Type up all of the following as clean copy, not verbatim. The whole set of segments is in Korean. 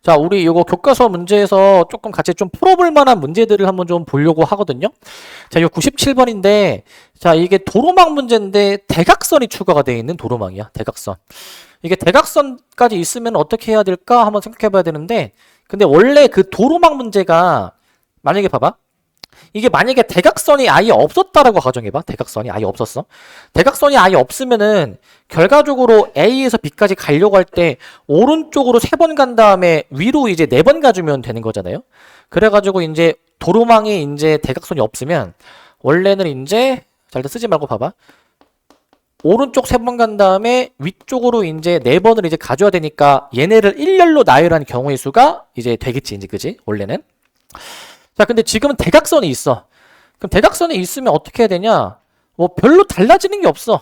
자, 우리 이거 교과서 문제에서 조금 같이 좀 풀어볼 만한 문제들을 한번 좀 보려고 하거든요. 자, 이거 97번인데, 자, 이게 도로망 문제인데 대각선이 추가가 되어 있는 도로망이야. 대각선. 이게 대각선까지 있으면 어떻게 해야 될까 한번 생각해 봐야 되는데, 근데 원래 그 도로망 문제가 만약에 봐봐. 이게 만약에 대각선이 아예 없었다라고 가정해봐. 대각선이 아예 없었어. 대각선이 아예 없으면은 결과적으로 A에서 B까지 가려고 할 때 오른쪽으로 3번 간 다음에 위로 이제 4번 가주면 되는 거잖아요. 그래가지고 이제 도로망에 이제 대각선이 없으면 원래는 이제 잘 쓰지 말고 봐봐. 오른쪽 3번 간 다음에 위쪽으로 이제 4번을 이제 가져야 되니까 얘네를 일렬로 나열한 경우의 수가 이제 되겠지, 이제 그지? 원래는. 자, 근데 지금은 대각선이 있어. 그럼 대각선이 있으면 어떻게 해야 되냐? 뭐 별로 달라지는 게 없어.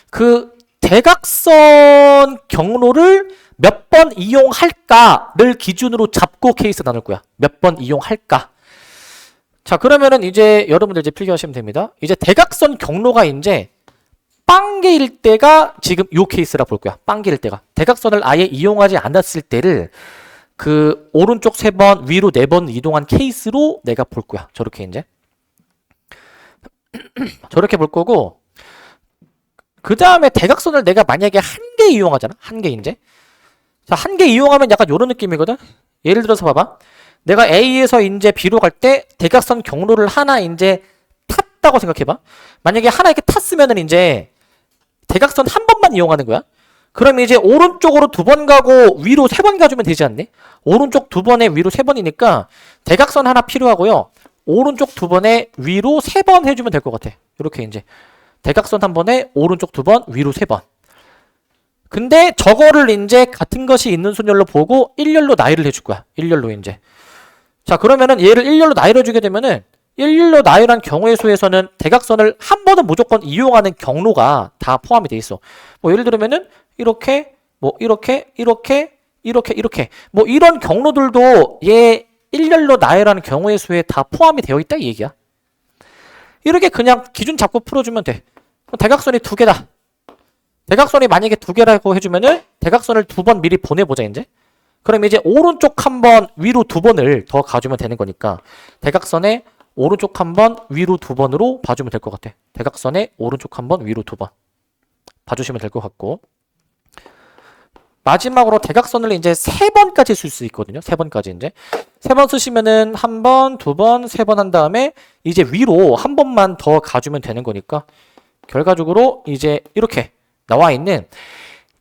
그 대각선 경로를 몇 번 이용할까를 기준으로 잡고 케이스 나눌 거야. 몇 번 이용할까? 자, 그러면은 이제 여러분들 이제 필기하시면 됩니다. 이제 대각선 경로가 이제 빵개일 때가 지금 요 케이스라 볼 거야. 빵개일 때가. 대각선을 아예 이용하지 않았을 때를 그 오른쪽 3번 위로 4번 이동한 케이스로 내가 볼 거야. 저렇게 이제 저렇게 볼 거고, 그 다음에 대각선을 내가 만약에 한 개 이용하잖아. 한 개 이제. 자, 한 개 이용하면 약간 요런 느낌이거든. 예를 들어서 봐봐. 내가 A에서 이제 B로 갈 때 대각선 경로를 하나 이제 탔다고 생각해봐. 만약에 하나 이렇게 탔으면은 이제 대각선 한 번만 이용하는 거야. 그럼 이제 오른쪽으로 2번 가고 위로 3번 가주면 되지 않니? 오른쪽 2번에 위로 3번이니까 대각선 하나 필요하고요. 오른쪽 2번에 위로 3번 해주면 될 것 같아. 이렇게 이제 대각선 한 번에 오른쪽 2번 위로 3번. 근데 저거를 이제 같은 것이 있는 순열로 보고 일렬로 나열을 해줄 거야. 일렬로 이제. 자, 그러면은 얘를 일렬로 나열해주게 되면은 일렬로 나열한 경우의 수에서는 대각선을 한 번은 무조건 이용하는 경로가 다 포함이 돼 있어. 뭐 예를 들면은 이렇게, 뭐 이렇게 뭐 이런 경로들도 얘 일렬로 나열하는 경우의 수에 다 포함이 되어 있다 이 얘기야. 이렇게 그냥 기준 잡고 풀어주면 돼. 그럼 대각선이 2개다. 대각선이 만약에 2개라고 해주면은 대각선을 2번 미리 보내보자 이제. 그럼 이제 오른쪽 한 번 위로 2번을 더 가주면 되는 거니까 대각선에 오른쪽 한 번 위로 2번으로 봐주면 될 것 같아. 대각선에 오른쪽 한 번 위로 2번 봐주시면 될 것 같고, 마지막으로 대각선을 이제 3번까지 쓸 수 있거든요. 3번까지 이제 3번 쓰시면은 1번, 2번, 3번 한 다음에 이제 위로 한 번만 더 가주면 되는 거니까 결과적으로 이제 이렇게 나와 있는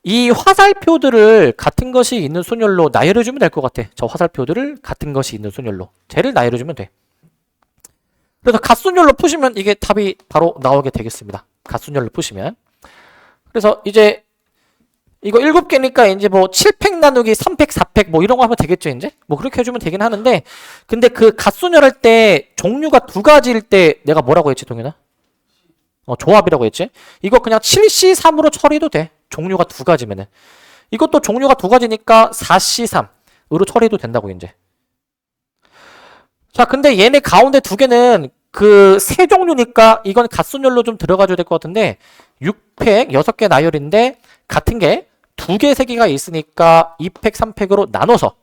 이 화살표들을 같은 것이 있는 순열로 나열해주면 될 것 같아. 저 화살표들을 같은 것이 있는 순열로 쟤를 나열해주면 돼. 그래서 갓순열로 푸시면 이게 답이 바로 나오게 되겠습니다. 갓순열로 푸시면. 그래서 이제 이거 7개니까 이제 뭐 7팩 나누기 3팩, 4팩 뭐 이런 거 하면 되겠죠, 이제? 뭐 그렇게 해주면 되긴 하는데, 근데 그 갓순열 할 때 종류가 2가지일 때 내가 뭐라고 했지, 동현아? 조합이라고 했지? 이거 그냥 7C3으로 처리해도 돼. 종류가 2가지면은. 이것도 종류가 2가지니까 4C3으로 처리해도 된다고, 이제. 자, 근데 얘네 가운데 2개는 그 세 종류니까 이건 갓순열로 좀 들어가줘야 될 것 같은데, 6팩 6개 나열인데 같은 게 2개, 3개가 있으니까 2팩, 3팩으로 나눠서,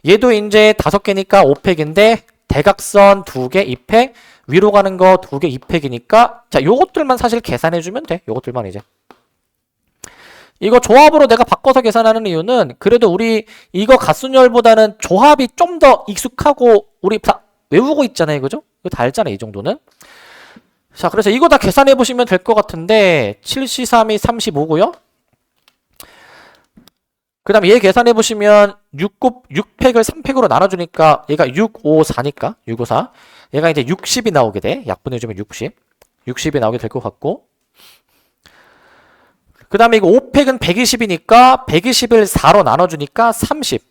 얘도 이제 5개니까 5팩인데 대각선 2개, 2팩, 위로 가는 거 2개, 2팩이니까 자, 요것들만 사실 계산해주면 돼. 요것들만 이제. 이거 조합으로 내가 바꿔서 계산하는 이유는 그래도 우리 이거 갓순열보다는 조합이 좀 더 익숙하고 우리 다 외우고 있잖아요. 그죠? 이거 다 알잖아요. 이 정도는. 자, 그래서 이거 다 계산해 보시면 될 것 같은데 7C3이 35고요. 그 다음에 얘 계산해 보시면 6팩을 3팩으로 나눠주니까 얘가 6, 5, 4니까 6, 5, 4. 얘가 이제 60이 나오게 돼. 약분해주면 60. 60이 나오게 될 것 같고. 그 다음에 이거 5팩은 120이니까 120을 4로 나눠주니까 30.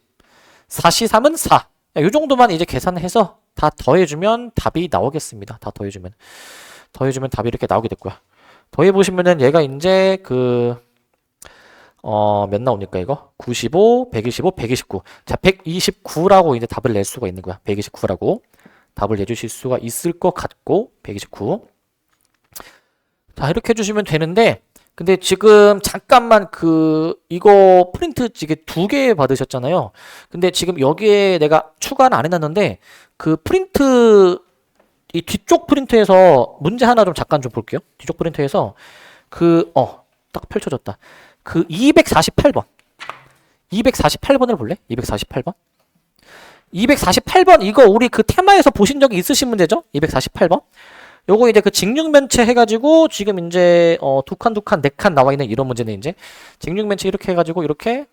4C3은 4. 이 정도만 이제 계산해서 다 더해주면 답이 나오겠습니다. 다 더해주면 답이 이렇게 나오게 될 거야. 더해보시면은 얘가 이제 몇 나옵니까, 이거? 95, 125, 129. 자, 129라고 이제 답을 낼 수가 있는 거야. 129라고 답을 내주실 수가 있을 것 같고, 129. 자, 이렇게 해주시면 되는데, 근데 지금 잠깐만 이거 프린트 이게 2개 받으셨잖아요. 근데 지금 여기에 내가 추가는 안 해놨는데 그 프린트 이 뒤쪽 프린트에서 문제 하나 좀 잠깐 좀 볼게요. 뒤쪽 프린트에서 딱 펼쳐졌다. 그 248번. 248번을 볼래? 248번. 248번 이거 우리 그 테마에서 보신 적이 있으신 문제죠? 248번. 요거 이제 그 직육면체 해가지고 지금 이제 두 칸, 4칸 나와 있는 이런 문제는 이제 직육면체 이렇게 해가지고 이렇게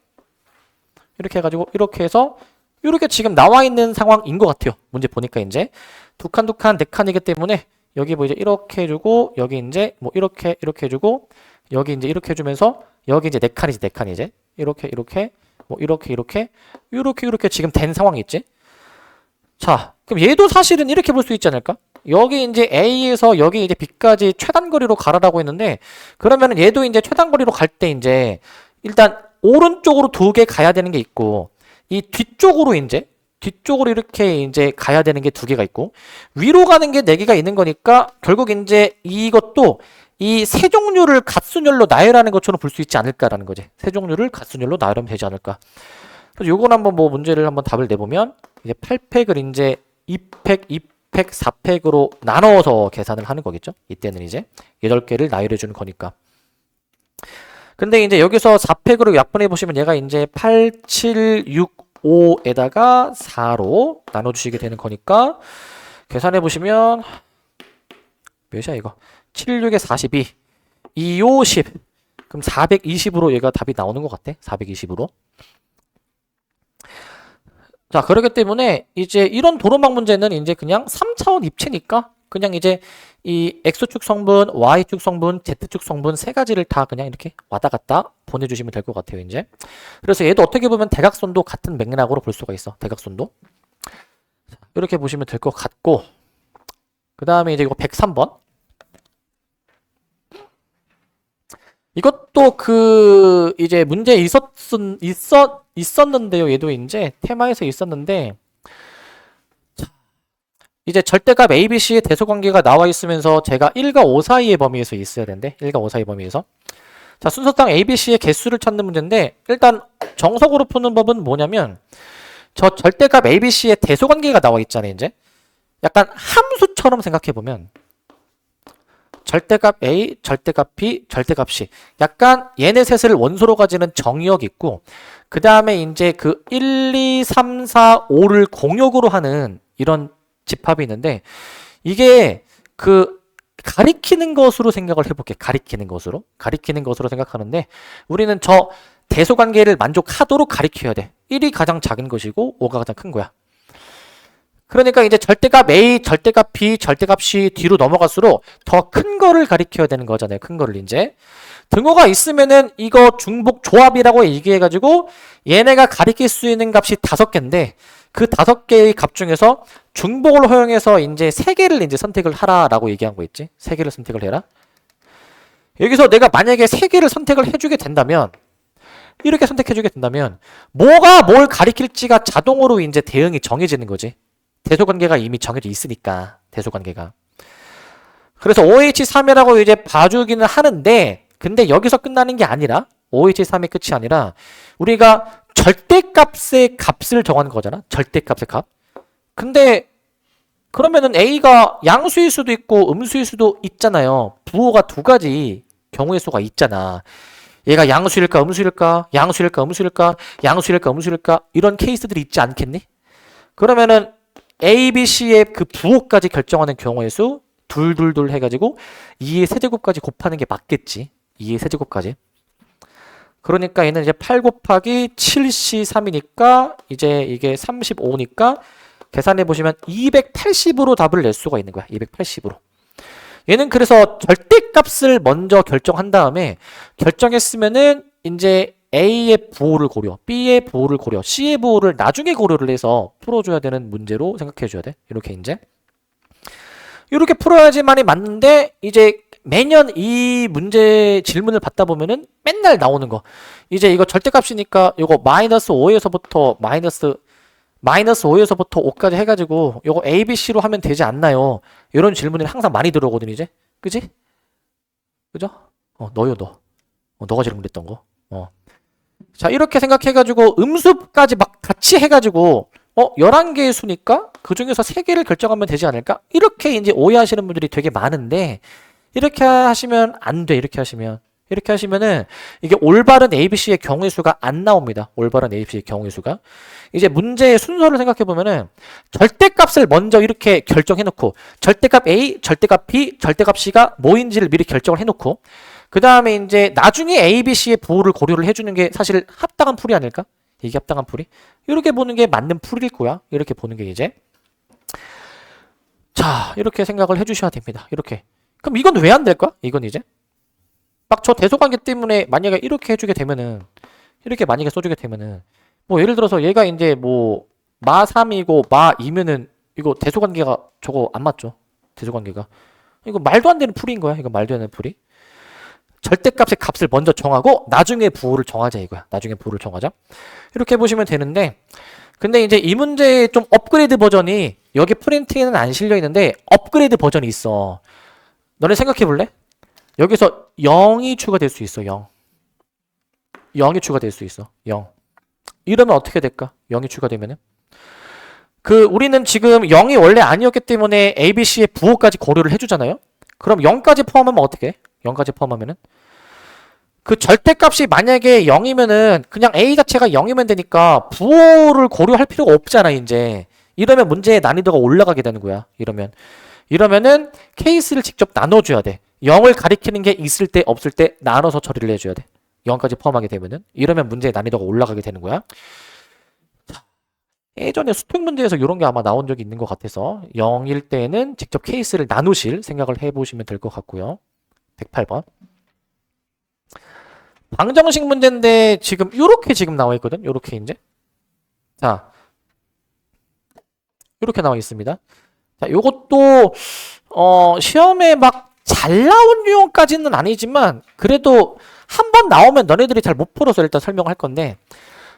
해가지고 이렇게 해서 이렇게 지금 나와 있는 상황인 것 같아요. 문제 보니까 이제 두 칸, 4칸이기 때문에 여기 뭐 이제 이렇게 해주고 여기 이제 뭐 이렇게 해주고 여기 이제 이렇게 해주면서 여기 이제 4칸이지 이제 이렇게 뭐 이렇게 지금 된 상황이 있지. 자, 그럼 얘도 사실은 이렇게 볼 수 있지 않을까? 여기 이제 A에서 여기 이제 B까지 최단거리로 가라라고 했는데 그러면은 얘도 이제 최단거리로 갈 때 이제 일단 오른쪽으로 2개 가야 되는 게 있고 이 뒤쪽으로 이렇게 이제 가야 되는 게 2개가 있고 위로 가는 게 4개가 있는 거니까 결국 이제 이것도 이 세종류를 갓순열로 나열하는 것처럼 볼 수 있지 않을까라는 거지. 세종류를 갓순열로 나열하면 되지 않을까. 그래서 요건 한번 뭐 문제를 한번 답을 내보면 이제 8팩을 이제 2팩, 2팩, 4팩으로 나눠서 계산을 하는 거겠죠. 이때는 이제 8개를 나열해 주는 거니까. 근데 이제 여기서 4팩으로 약분해 보시면 얘가 이제 8, 7, 6, 5에다가 4로 나눠 주시게 되는 거니까 계산해 보시면 몇이야 이거? 7, 6에 42, 2, 5, 10. 그럼 420으로 얘가 답이 나오는 것 같아. 420으로. 자, 그렇기 때문에 이제 이런 도로막 문제는 이제 그냥 3차원 입체니까 그냥 이제 이 X축 성분, Y축 성분, Z축 성분 3가지를 다 그냥 이렇게 왔다 갔다 보내주시면 될 것 같아요, 이제. 그래서 얘도 어떻게 보면 대각선도 같은 맥락으로 볼 수가 있어, 대각선도. 이렇게 보시면 될 것 같고, 그 다음에 이제 이거 103번. 이것도 이제 문제 있었는데요. 얘도 이제 테마에서 있었는데, 이제 절대값 ABC의 대소관계가 나와 있으면서 제가 1과 5 사이의 범위에서 있어야 되는데, 1과 5 사이 범위에서. 자, 순서상 ABC의 개수를 찾는 문제인데, 일단 정석으로 푸는 법은 뭐냐면, 저 절대값 ABC의 대소관계가 나와 있잖아요, 이제. 약간 함수처럼 생각해보면, 절대값 A, 절대값 B, 절대값 C. 약간 얘네 셋을 원소로 가지는 정의역이 있고, 그 다음에 이제 1, 2, 3, 4, 5를 공역으로 하는 이런 집합이 있는데, 이게 가리키는 것으로 생각을 해볼게. 가리키는 것으로 생각하는데, 우리는 저 대소관계를 만족하도록 가리켜야 돼. 1이 가장 작은 것이고, 5가 가장 큰 거야. 그러니까 이제 절대값 A, 절대값 B, 절대값 C 뒤로 넘어갈수록 더 큰 거를 가리켜야 되는 거잖아요. 큰 거를 이제. 등호가 있으면은 이거 중복 조합이라고 얘기해가지고 얘네가 가리킬 수 있는 값이 5개인데 그 5개의 값 중에서 중복을 허용해서 이제 3개를 이제 선택을 하라라고 얘기한 거 있지. 3개를 선택을 해라. 여기서 내가 만약에 3개를 선택을 해주게 된다면 이렇게 선택해주게 된다면 뭐가 뭘 가리킬지가 자동으로 이제 대응이 정해지는 거지. 대소관계가 이미 정해져 있으니까 대소관계가. 그래서 OH3이라고 이제 봐주기는 하는데 근데 여기서 끝나는 게 아니라 OH3이 끝이 아니라 우리가 절대값의 값을 정하는 거잖아. 절대값의 값. 근데 그러면은 A가 양수일 수도 있고 음수일 수도 있잖아요. 부호가 2가지 경우의 수가 있잖아. 얘가 양수일까 음수일까 양수일까 음수일까 양수일까 음수일까 이런 케이스들이 있지 않겠니? 그러면은 A, B, C의 그 부호까지 결정하는 경우의 수 둘 해가지고 2의 세제곱까지 곱하는 게 맞겠지. 2의 세제곱까지. 그러니까 얘는 이제 8 곱하기 7C3이니까 이제 이게 35니까 계산해 보시면 280으로 답을 낼 수가 있는 거야. 280으로. 얘는 그래서 절대값을 먼저 결정한 다음에 결정했으면은 이제 A의 부호를 고려, B의 부호를 고려, C의 부호를 나중에 고려를 해서 풀어줘야 되는 문제로 생각해줘야 돼. 이렇게 이제. 이렇게 풀어야지만이 맞는데 이제 매년 이 문제 질문을 받다 보면은 맨날 나오는 거. 이제 이거 절대값이니까 이거 -5에서부터 -5에서부터 5까지 해가지고 이거 A, B, C로 하면 되지 않나요? 이런 질문이 항상 많이 들어오거든 이제. 그지? 그죠? 너요 너. 너가 제일 그랬던 거. 자, 이렇게 생각해가지고 음수까지 막 같이 해가지고 11개의 수니까 그 중에서 3개를 결정하면 되지 않을까? 이렇게 이제 오해하시는 분들이 되게 많은데 이렇게 하시면 안 돼. 이렇게 하시면은 이게 올바른 ABC의 경우의 수가 안 나옵니다. 올바른 ABC의 경우의 수가. 이제 문제의 순서를 생각해 보면은 절대값을 먼저 이렇게 결정해 놓고 절대값 A, 절대값 B, 절대값 C가 뭐인지를 미리 결정을 해 놓고 그 다음에 이제 나중에 A, B, C의 부호를 고려를 해주는 게 사실 합당한 풀이 아닐까? 이게 합당한 풀이? 이렇게 보는 게 맞는 풀일 거야. 이렇게 보는 게 이제. 자, 이렇게 생각을 해주셔야 됩니다. 이렇게. 그럼 이건 왜 안 될까? 이건 이제. 막 저 대소관계 때문에 만약에 이렇게 해주게 되면은, 이렇게 만약에 써주게 되면은, 뭐 예를 들어서 얘가 이제 뭐, 마3이고 마2면은 이거 대소관계가 저거 안 맞죠? 대소관계가. 이거 말도 안 되는 풀인 거야. 이거 말도 안 되는 풀이. 절대값의 값을 먼저 정하고 나중에 부호를 정하자 이거야. 나중에 부호를 정하자. 이렇게 보시면 되는데 근데 이제 이 문제의 좀 업그레이드 버전이 여기 프린트에는 안 실려 있는데 업그레이드 버전이 있어. 너네 생각해 볼래? 여기서 0이 추가될 수 있어. 0이 추가될 수 있어. 0. 이러면 어떻게 될까? 0이 추가되면은 우리는 지금 0이 원래 아니었기 때문에 ABC의 부호까지 고려를 해주잖아요. 그럼 0까지 포함하면 어떻게 해? 0까지 포함하면은 그 절대값이 만약에 0이면은 그냥 A 자체가 0이면 되니까 부호를 고려할 필요가 없잖아 이제. 이러면 문제의 난이도가 올라가게 되는 거야. 이러면은 케이스를 직접 나눠줘야 돼. 0을 가리키는 게 있을 때 없을 때 나눠서 처리를 해줘야 돼. 0까지 포함하게 되면은 이러면 문제의 난이도가 올라가게 되는 거야. 예전에 수특 문제에서 이런 게 아마 나온 적이 있는 것 같아서 0일 때는 직접 케이스를 나누실 생각을 해보시면 될 것 같고요. 108번. 방정식 문제인데 지금 요렇게 지금 나와 있거든. 요렇게 이제. 자. 요렇게 나와 있습니다. 자, 요것도 시험에 막 잘 나온 유형까지는 아니지만 그래도 한 번 나오면 너네들이 잘 못 풀어서 일단 설명할 건데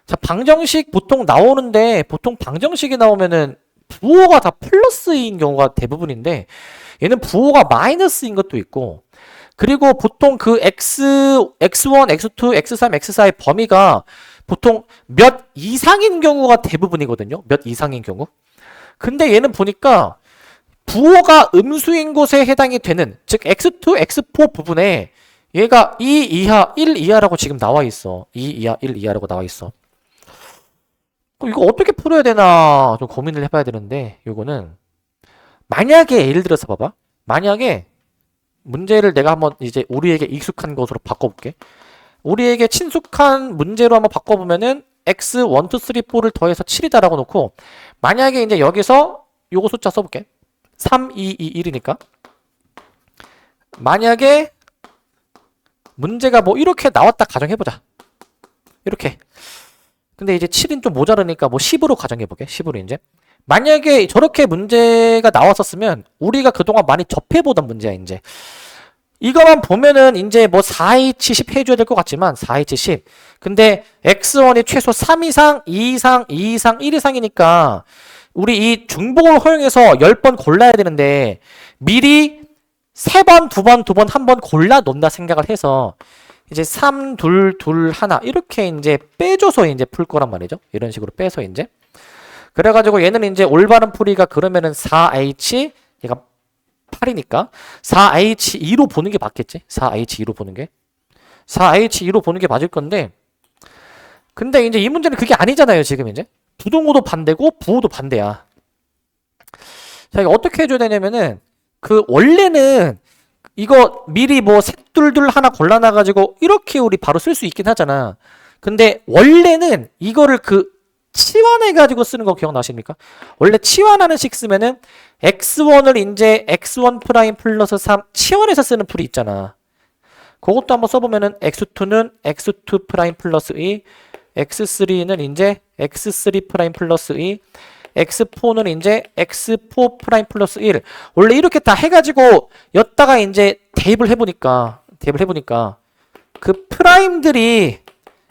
자, 방정식 보통 나오는데 보통 방정식이 나오면은 부호가 다 플러스인 경우가 대부분인데 얘는 부호가 마이너스인 것도 있고 그리고 보통 그 x1, x2, x3, x4의 범위가 보통 몇 이상인 경우가 대부분이거든요. 몇 이상인 경우. 근데 얘는 보니까 부호가 음수인 곳에 해당이 되는 즉 x2, x4 부분에 얘가 2 이하, 1 이하라고 지금 나와 있어. 2 이하, 1 이하라고 나와 있어. 이거 어떻게 풀어야 되나 좀 고민을 해봐야 되는데 요거는 만약에 예를 들어서 봐봐. 만약에 문제를 내가 한번 이제 우리에게 익숙한 것으로 바꿔볼게. 우리에게 친숙한 문제로 한번 바꿔보면은 x 1, 2, 3, 4를 더해서 7이다라고 놓고 만약에 이제 여기서 요거 숫자 써볼게. 3, 2, 2, 1이니까 만약에 문제가 뭐 이렇게 나왔다 가정해보자. 이렇게. 근데 이제 7은 좀 모자르니까 뭐 10으로 가정해보게. 10으로 이제. 만약에 저렇게 문제가 나왔었으면 우리가 그동안 많이 접해보던 문제야 이제. 이거만 보면은 이제 뭐 4H 10 해줘야 될 것 같지만 4H 10. 근데 X1이 최소 3 이상, 2 이상, 2 이상, 1 이상이니까 우리 이 중복을 허용해서 10번 골라야 되는데 미리 3번, 2번, 2번, 1번 골라 놓는다 생각을 해서 이제 3, 2, 2, 1 이렇게 이제 빼줘서 이제 풀 거란 말이죠. 이런 식으로 빼서 이제. 그래가지고 얘는 이제 올바른 풀이가 그러면은 4H 얘가 8이니까 4H2로 보는 게 맞겠지? 4H2로 보는 게. 4H2로 보는 게 맞을 건데 근데 이제 이 문제는 그게 아니잖아요. 지금 이제. 부동호도 반대고 부호도 반대야. 자, 이거 어떻게 해줘야 되냐면은 원래는 이거 미리 뭐 셋둘둘 하나 골라놔가지고 이렇게 우리 바로 쓸 수 있긴 하잖아. 근데 원래는 이거를 치환해가지고 쓰는 거 기억나십니까? 원래 치환하는 식 쓰면은 x1을 이제 x1 프라임 플러스 3 치환해서 쓰는 풀이 있잖아. 그것도 한번 써보면은 x2는 x2 프라임 플러스 2 x3는 이제 x3 프라임 플러스 2 x4는 이제 x4 프라임 플러스 1 원래 이렇게 다 해가지고 였다가 이제 대입을 해보니까 그 프라임들이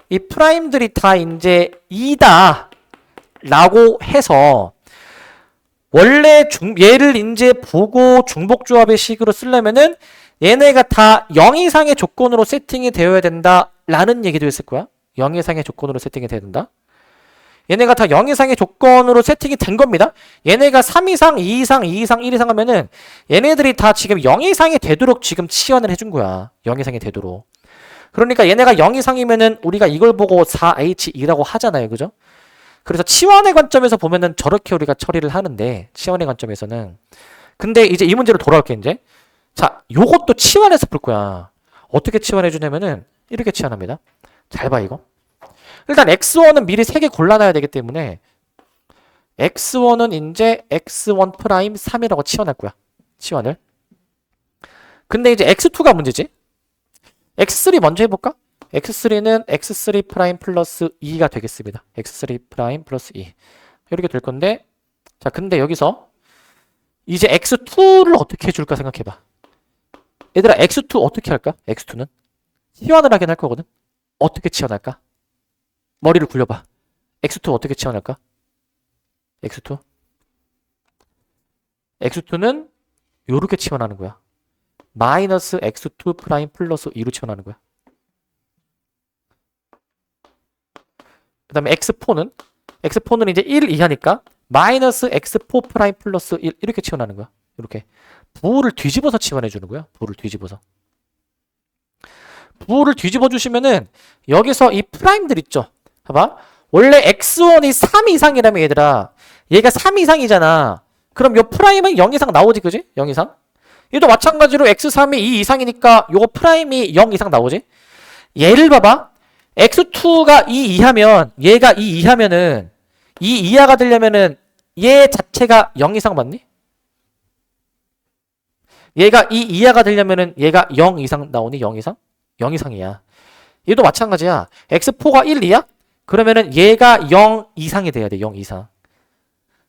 이 프라임들이 다 이제 2다 라고 해서 원래 얘를 이제 보고 중복조합의 식으로 쓰려면은 얘네가 다 0 이상의 조건으로 세팅이 되어야 된다 라는 얘기도 했을 거야. 0 이상의 조건으로 세팅이 돼야 된다. 얘네가 다 0 이상의 조건으로 세팅이 된 겁니다. 얘네가 3 이상, 2 이상, 2 이상, 1 이상 하면은 얘네들이 다 지금 0 이상이 되도록 지금 치환을 해준 거야. 0 이상이 되도록. 그러니까 얘네가 0 이상이면은 우리가 이걸 보고 4H2라고 하잖아요. 그죠? 그래서 치환의 관점에서 보면은 저렇게 우리가 처리를 하는데, 치환의 관점에서는. 근데 이제 이 문제로 돌아올게, 이제. 자, 요것도 치환해서 풀 거야. 어떻게 치환해 주냐면은 이렇게 치환합니다. 잘 봐, 이거. 일단 x1은 미리 3개 골라놔야 되기 때문에 x1은 이제 x1 프라임 3이라고 치환할 거야. 치환을. 근데 이제 x2가 문제지. x3 먼저 해볼까? x3는 x3 프라임 플러스 2가 되겠습니다. x3 프라임 플러스 2 이렇게 될 건데, 자 근데 여기서 이제 x2를 어떻게 해줄까 생각해봐. 얘들아 x2 어떻게 할까? x2는 치환을 하긴 할 거거든. 어떻게 치환할까? 머리를 굴려봐. x2 어떻게 치환할까? x2 x2는 요렇게 치환하는 거야. 마이너스 x2 프라임 플러스 2로 치환하는 거야. 그 다음에 x4는 이제 1 이하니까 마이너스 x4 프라임 플러스 1 이렇게 치환하는 거야. 이렇게 부호를 뒤집어서 치환해 주는 거야. 부호를 뒤집어서. 부호를 뒤집어 주시면은 여기서 이 프라임들 있죠. 봐봐. 원래 x1이 3 이상이라면 얘들아, 얘가 3 이상이잖아. 그럼 요 프라임은 0 이상 나오지, 그지? 0 이상. 얘도 마찬가지로 x3이 2 이상이니까 요거 프라임이 0 이상 나오지. 얘를 봐봐. x2가 2 이하면, 얘가 2 이하면은 2 이하가 되려면은 얘 자체가 0 이상 맞니? 얘가 2 이하가 되려면은 얘가 0 이상 나오니? 0 이상? 0 이상이야. 얘도 마찬가지야. x4가 1 이하? 그러면은 얘가 0 이상이 돼야 돼. 0 이상.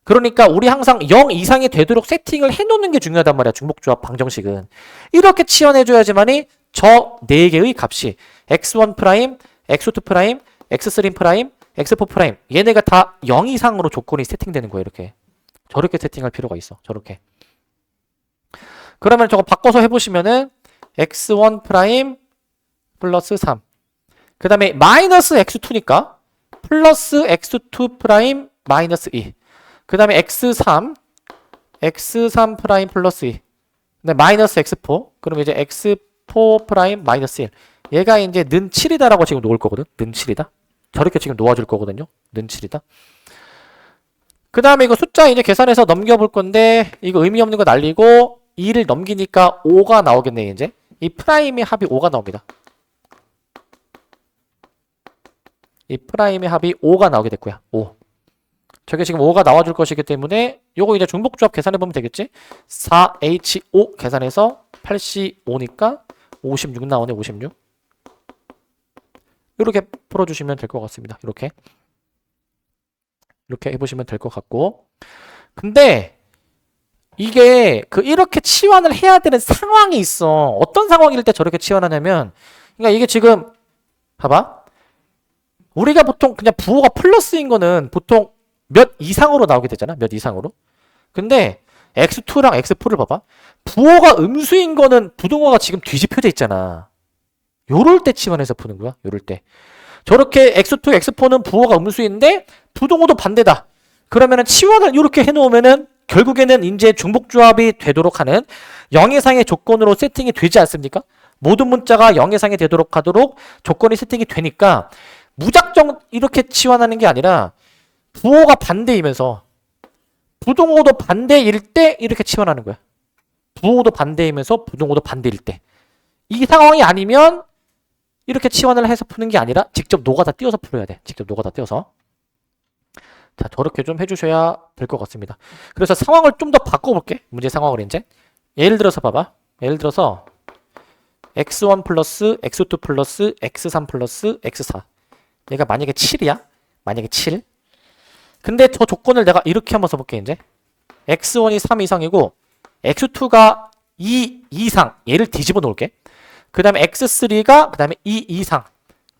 그러니까 우리 항상 0 이상이 되도록 세팅을 해놓는 게 중요하단 말이야. 중복조합 방정식은. 이렇게 치환해줘야지만이 저 4개의 값이 x1 프라임, x2 프라임, x3 프라임, x4 프라임 얘네가 다 0 이상으로 조건이 세팅되는 거예요. 이렇게. 저렇게 세팅할 필요가 있어. 저렇게. 그러면 저거 바꿔서 해보시면은 x1 프라임 플러스 3. 그 다음에 마이너스 x2니까 플러스 x2 프라임 마이너스 2. 그 다음에 x3 프라임 플러스 2. 근데 마이너스 x4. 그럼 이제 x4 프라임 마이너스 1. 얘가 이제 는 7이다라고 지금 놓을 거거든. 는 7이다. 저렇게 지금 놓아줄 거거든요. 는 7이다. 그 다음에 이거 숫자 이제 계산해서 넘겨볼 건데, 이거 의미 없는 거 날리고 2를 넘기니까 5가 나오겠네, 이제. 이 프라임의 합이 5가 나옵니다. 이 프라임의 합이 5가 나오게 됐고요. 5. 저게 지금 5가 나와줄 것이기 때문에 요거 이제 중복조합 계산해보면 되겠지? 4H5 계산해서 8C5니까 56 나오네. 56. 이렇게 풀어주시면 될 것 같습니다. 이렇게 해보시면 될 것 같고, 근데 이게 이렇게 치환을 해야 되는 상황이 있어. 어떤 상황일 때 저렇게 치환하냐면, 그러니까 이게 지금 봐봐. 우리가 보통 그냥 부호가 플러스인 거는 보통 몇 이상으로 나오게 되잖아. 몇 이상으로. 근데 x2랑 x4를 봐봐. 부호가 음수인 거는 부등호가 지금 뒤집혀져 있잖아. 요럴 때 치환해서 푸는 거야. 요럴 때. 저렇게 x2, x4는 부호가 음수인데 부등호도 반대다. 그러면은 치환을 이렇게 해놓으면은 결국에는 이제 중복조합이 되도록 하는 0 이상의 조건으로 세팅이 되지 않습니까? 모든 문자가 0 이상이 되도록 하도록 조건이 세팅이 되니까 무작정 이렇게 치환하는 게 아니라 부호가 반대이면서 부등호도 반대일 때 이렇게 치환하는 거야. 부호도 반대이면서 부등호도 반대일 때. 이 상황이 아니면 이렇게 치환을 해서 푸는 게 아니라 직접 노가다 띄워서 풀어야 돼. 직접 노가다 띄워서. 자, 저렇게 좀 해주셔야 될 것 같습니다. 그래서 상황을 좀 더 바꿔볼게. 문제 상황을 이제. 예를 들어서 봐봐. 예를 들어서 x1 플러스 x2 플러스 x3 플러스 x4. 얘가 만약에 7이야. 만약에 7. 근데 저 조건을 내가 이렇게 한번 써볼게. 이제 x1이 3 이상이고 x2가 2 이상. 얘를 뒤집어 놓을게. 그 다음에 x3가 그 다음에 2 이상.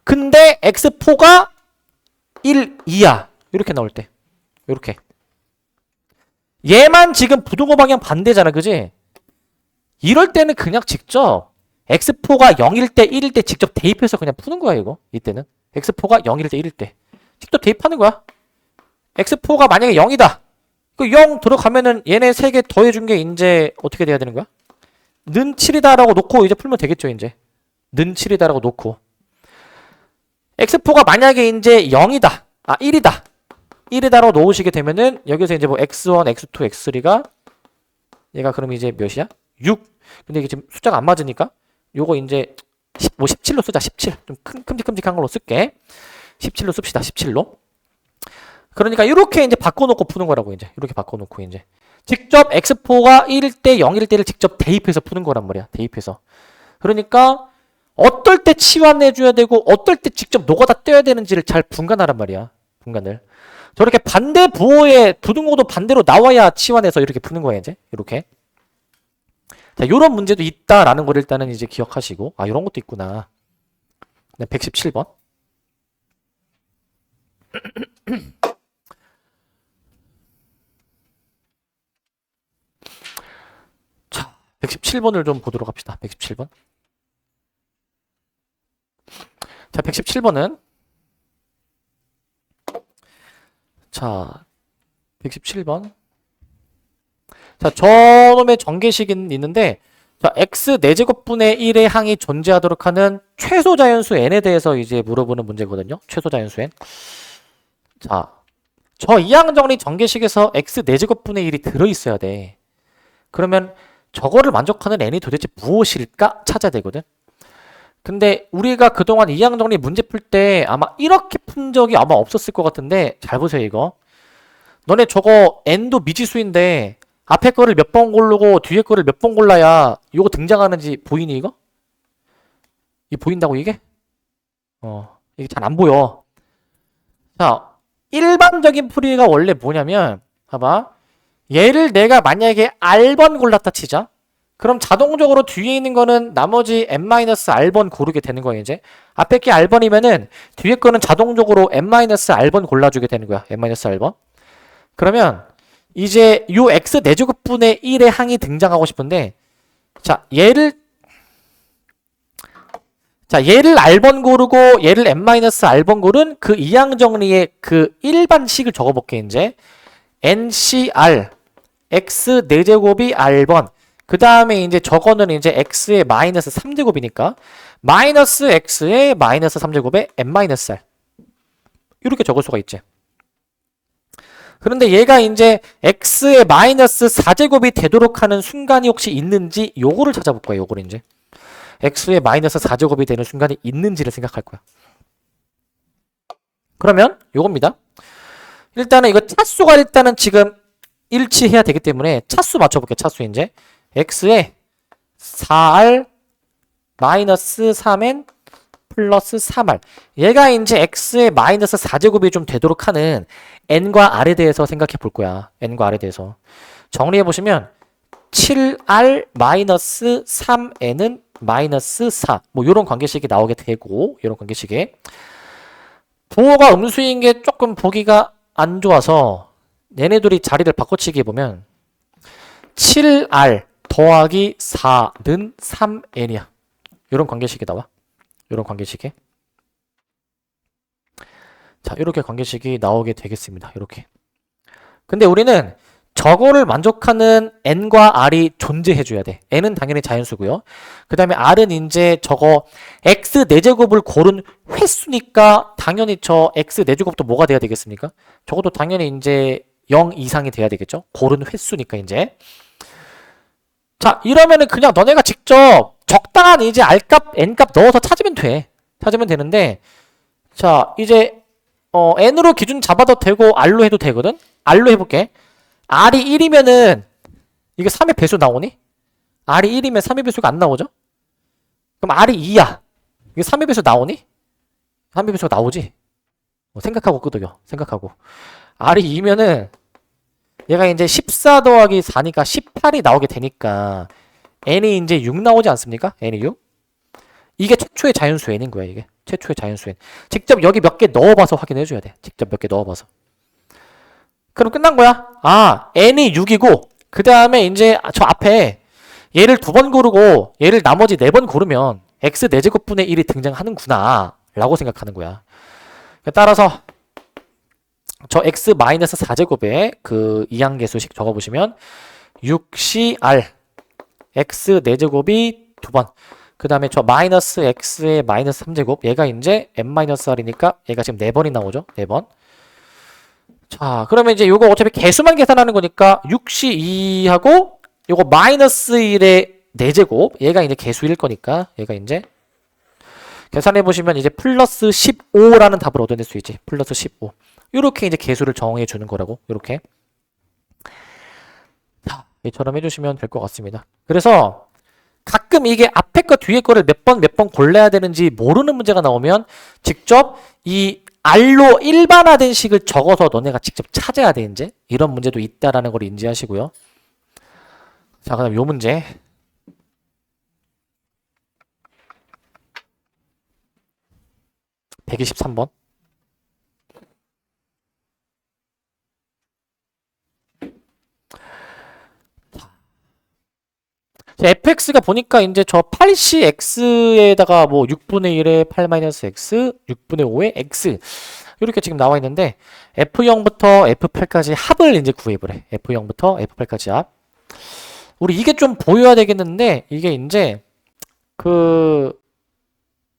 근데 x4가 1 이하. 이렇게 나올 때. 이렇게. 얘만 지금 부등호 방향 반대잖아. 그지? 이럴 때는 그냥 직접 x4가 0일 때 1일 때 직접 대입해서 그냥 푸는 거야 이거. 이때는 x4가 0일 때 1일 때 직접 대입하는 거야. x4가 만약에 0이다. 그 0 들어가면은 얘네 3개 더해준 게 이제 어떻게 돼야 되는 거야? 는 7이다라고 놓고 이제 풀면 되겠죠 이제. 는 7이다라고 놓고 x4가 만약에 이제 0이다. 1이다. 1이다라고 놓으시게 되면은 여기서 이제 뭐 x1, x2, x3가 얘가 그럼 이제 몇이야? 6. 근데 이게 지금 숫자가 안 맞으니까 요거 이제 17로 쓰자. 17. 좀 큼직큼직한 걸로 쓸게. 17로 씁시다. 17로. 그러니까 이렇게 이제 바꿔놓고 푸는 거라고 이제. 이렇게 바꿔놓고 이제. 직접 x4가 1일 때 0일 때를 직접 대입해서 푸는 거란 말이야. 대입해서. 그러니까 어떨 때 치환해줘야 되고 어떨 때 직접 노가다 떼야 되는지를 잘 분간하란 말이야. 분간을. 저렇게 반대 부호에 부등호도 반대로 나와야 치환해서 이렇게 푸는 거야 이제. 이렇게. 자, 요런 문제도 있다라는 걸 일단은 이제 기억하시고. 요런 것도 있구나. 117번. 자, 117번을 좀 보도록 합시다. 117번. 자, 117번은 자, 117번. 자, 저놈의 전개식은 있는데 자, x 4제곱분의 1의 항이 존재하도록 하는 최소 자연수 n에 대해서 이제 물어보는 문제거든요. 최소 자연수 n. 자, 저 이항정리 전개식에서 x 4제곱분의 1이 들어있어야 돼. 그러면 저거를 만족하는 n이 도대체 무엇일까 찾아야 되거든. 근데 우리가 그동안 이항정리 문제 풀 때 아마 이렇게 푼 적이 아마 없었을 것 같은데 잘 보세요 이거. 너네 저거 n도 미지수인데 앞에 거를 몇 번 고르고 뒤에 거를 몇 번 골라야 이거 등장하는지 보이니 이거? 이게 보인다고 이게? 이게 잘 안 보여. 자, 일반적인 풀이가 원래 뭐냐면 봐봐. 얘를 내가 만약에 R번 골랐다 치자. 그럼 자동적으로 뒤에 있는 거는 나머지 n-R번 고르게 되는 거야 이제. 앞에 게 R번이면은 뒤에 거는 자동적으로 n-R번 골라주게 되는 거야. n-R번. 그러면 이제 요 x 4제곱분의 1의 항이 등장하고 싶은데 자 얘를 R번 고르고 얘를 n-R번 고른 그 이항정리의 그 일반식을 적어볼게 이제. NCR x 4제곱이 R번 그 다음에 이제 저거는 이제 x의 마이너스 3제곱이니까 마이너스 x의 마이너스 3제곱에 n-r 이렇게 적을 수가 있지. 그런데 얘가 이제 x의 마이너스 4제곱이 되도록 하는 순간이 혹시 있는지 요거를 찾아볼 거야. 요거를 이제 x의 마이너스 4제곱이 되는 순간이 있는지를 생각할 거야. 그러면 요겁니다. 일단은 이거 차수가 일단은 지금 일치해야 되기 때문에 차수 맞춰볼게요. 차수 이제 x에 4r 마이너스 3n 플러스 3r 얘가 이제 x의 마이너스 4제곱이 좀 되도록 하는 n과 r에 대해서 생각해 볼 거야. n과 r에 대해서 정리해 보시면 7r 마이너스 3n은 마이너스 4 뭐 요런 관계식이 나오게 되고 요런 관계식에 부호가 음수인 게 조금 보기가 안 좋아서 얘네들이 자리를 바꿔치기 해보면 7r 더하기 4는 3n이야. 이런 관계식이 나와. 이런 관계식에. 자, 이렇게 관계식이 나오게 되겠습니다. 이렇게. 근데 우리는 저거를 만족하는 n과 r이 존재해줘야 돼. n은 당연히 자연수고요. 그 다음에 r은 이제 저거 x 4제곱을 고른 횟수니까 당연히 저 x 4제곱도 뭐가 돼야 되겠습니까? 저것도 당연히 이제 0 이상이 돼야 되겠죠? 고른 횟수니까 이제. 자, 이러면은 그냥 너네가 직접 적당한 이제 r값, n값 넣어서 찾으면 돼. 찾으면 되는데, 자, 이제, n으로 기준 잡아도 되고, r로 해도 되거든? r로 해볼게. r이 1이면은, 이게 3의 배수 나오니? r이 1이면 3의 배수가 안 나오죠? 그럼 r이 2야. 이게 3의 배수 나오니? 3의 배수가 나오지? 생각하고 끄덕여. 생각하고. r이 2면은, 얘가 이제 14 더하기 4니까 18이 나오게 되니까 n이 이제 6 나오지 않습니까? n이 6. 이게 최초의 자연수 n인 거야, 이게. 최초의 자연수 n. 직접 여기 몇 개 넣어봐서 확인해 줘야 돼. 직접 몇 개 넣어봐서. 그럼 끝난 거야. 아, n이 6이고 그 다음에 이제 저 앞에 얘를 2번 고르고 얘를 나머지 4번 고르면 x 4제곱분의 1이 등장하는구나 라고 생각하는 거야. 따라서 저 x 마이너스 4제곱에 그 이항계수식 적어보시면 6cr x 4제곱이 2번, 그 다음에 저 마이너스 x의 마이너스 3제곱, 얘가 이제 n-r이니까 얘가 지금 4번이 나오죠. 4번. 자, 그러면 이제 요거 어차피 개수만 계산하는 거니까 6c2하고 요거 마이너스 1의 4제곱, 얘가 이제 개수일 거니까 얘가 이제 계산해 보시면 이제 플러스 15라는 답을 얻어낼 수 있지. 플러스 15. 요렇게 이제 개수를 정해 주는 거라고. 요렇게. 자, 이처럼 해주시면 될 것 같습니다. 그래서 가끔 이게 앞에 거 뒤에 거를 몇 번 골라야 되는지 모르는 문제가 나오면 직접 이 R로 일반화된 식을 적어서 너네가 직접 찾아야 돼. 이제 이런 문제도 있다라는 걸 인지하시고요. 자, 그다음 요 문제. (123번) fx가 보니까 이제 저 8cx에다가 뭐 6분의 1에 8-x, 6분의 5에 x 이렇게 지금 나와 있는데 f0부터 f8까지 합을 이제 구해보래. f0부터 f8까지 합. 우리 이게 좀 보여야 되겠는데 이게 이제 그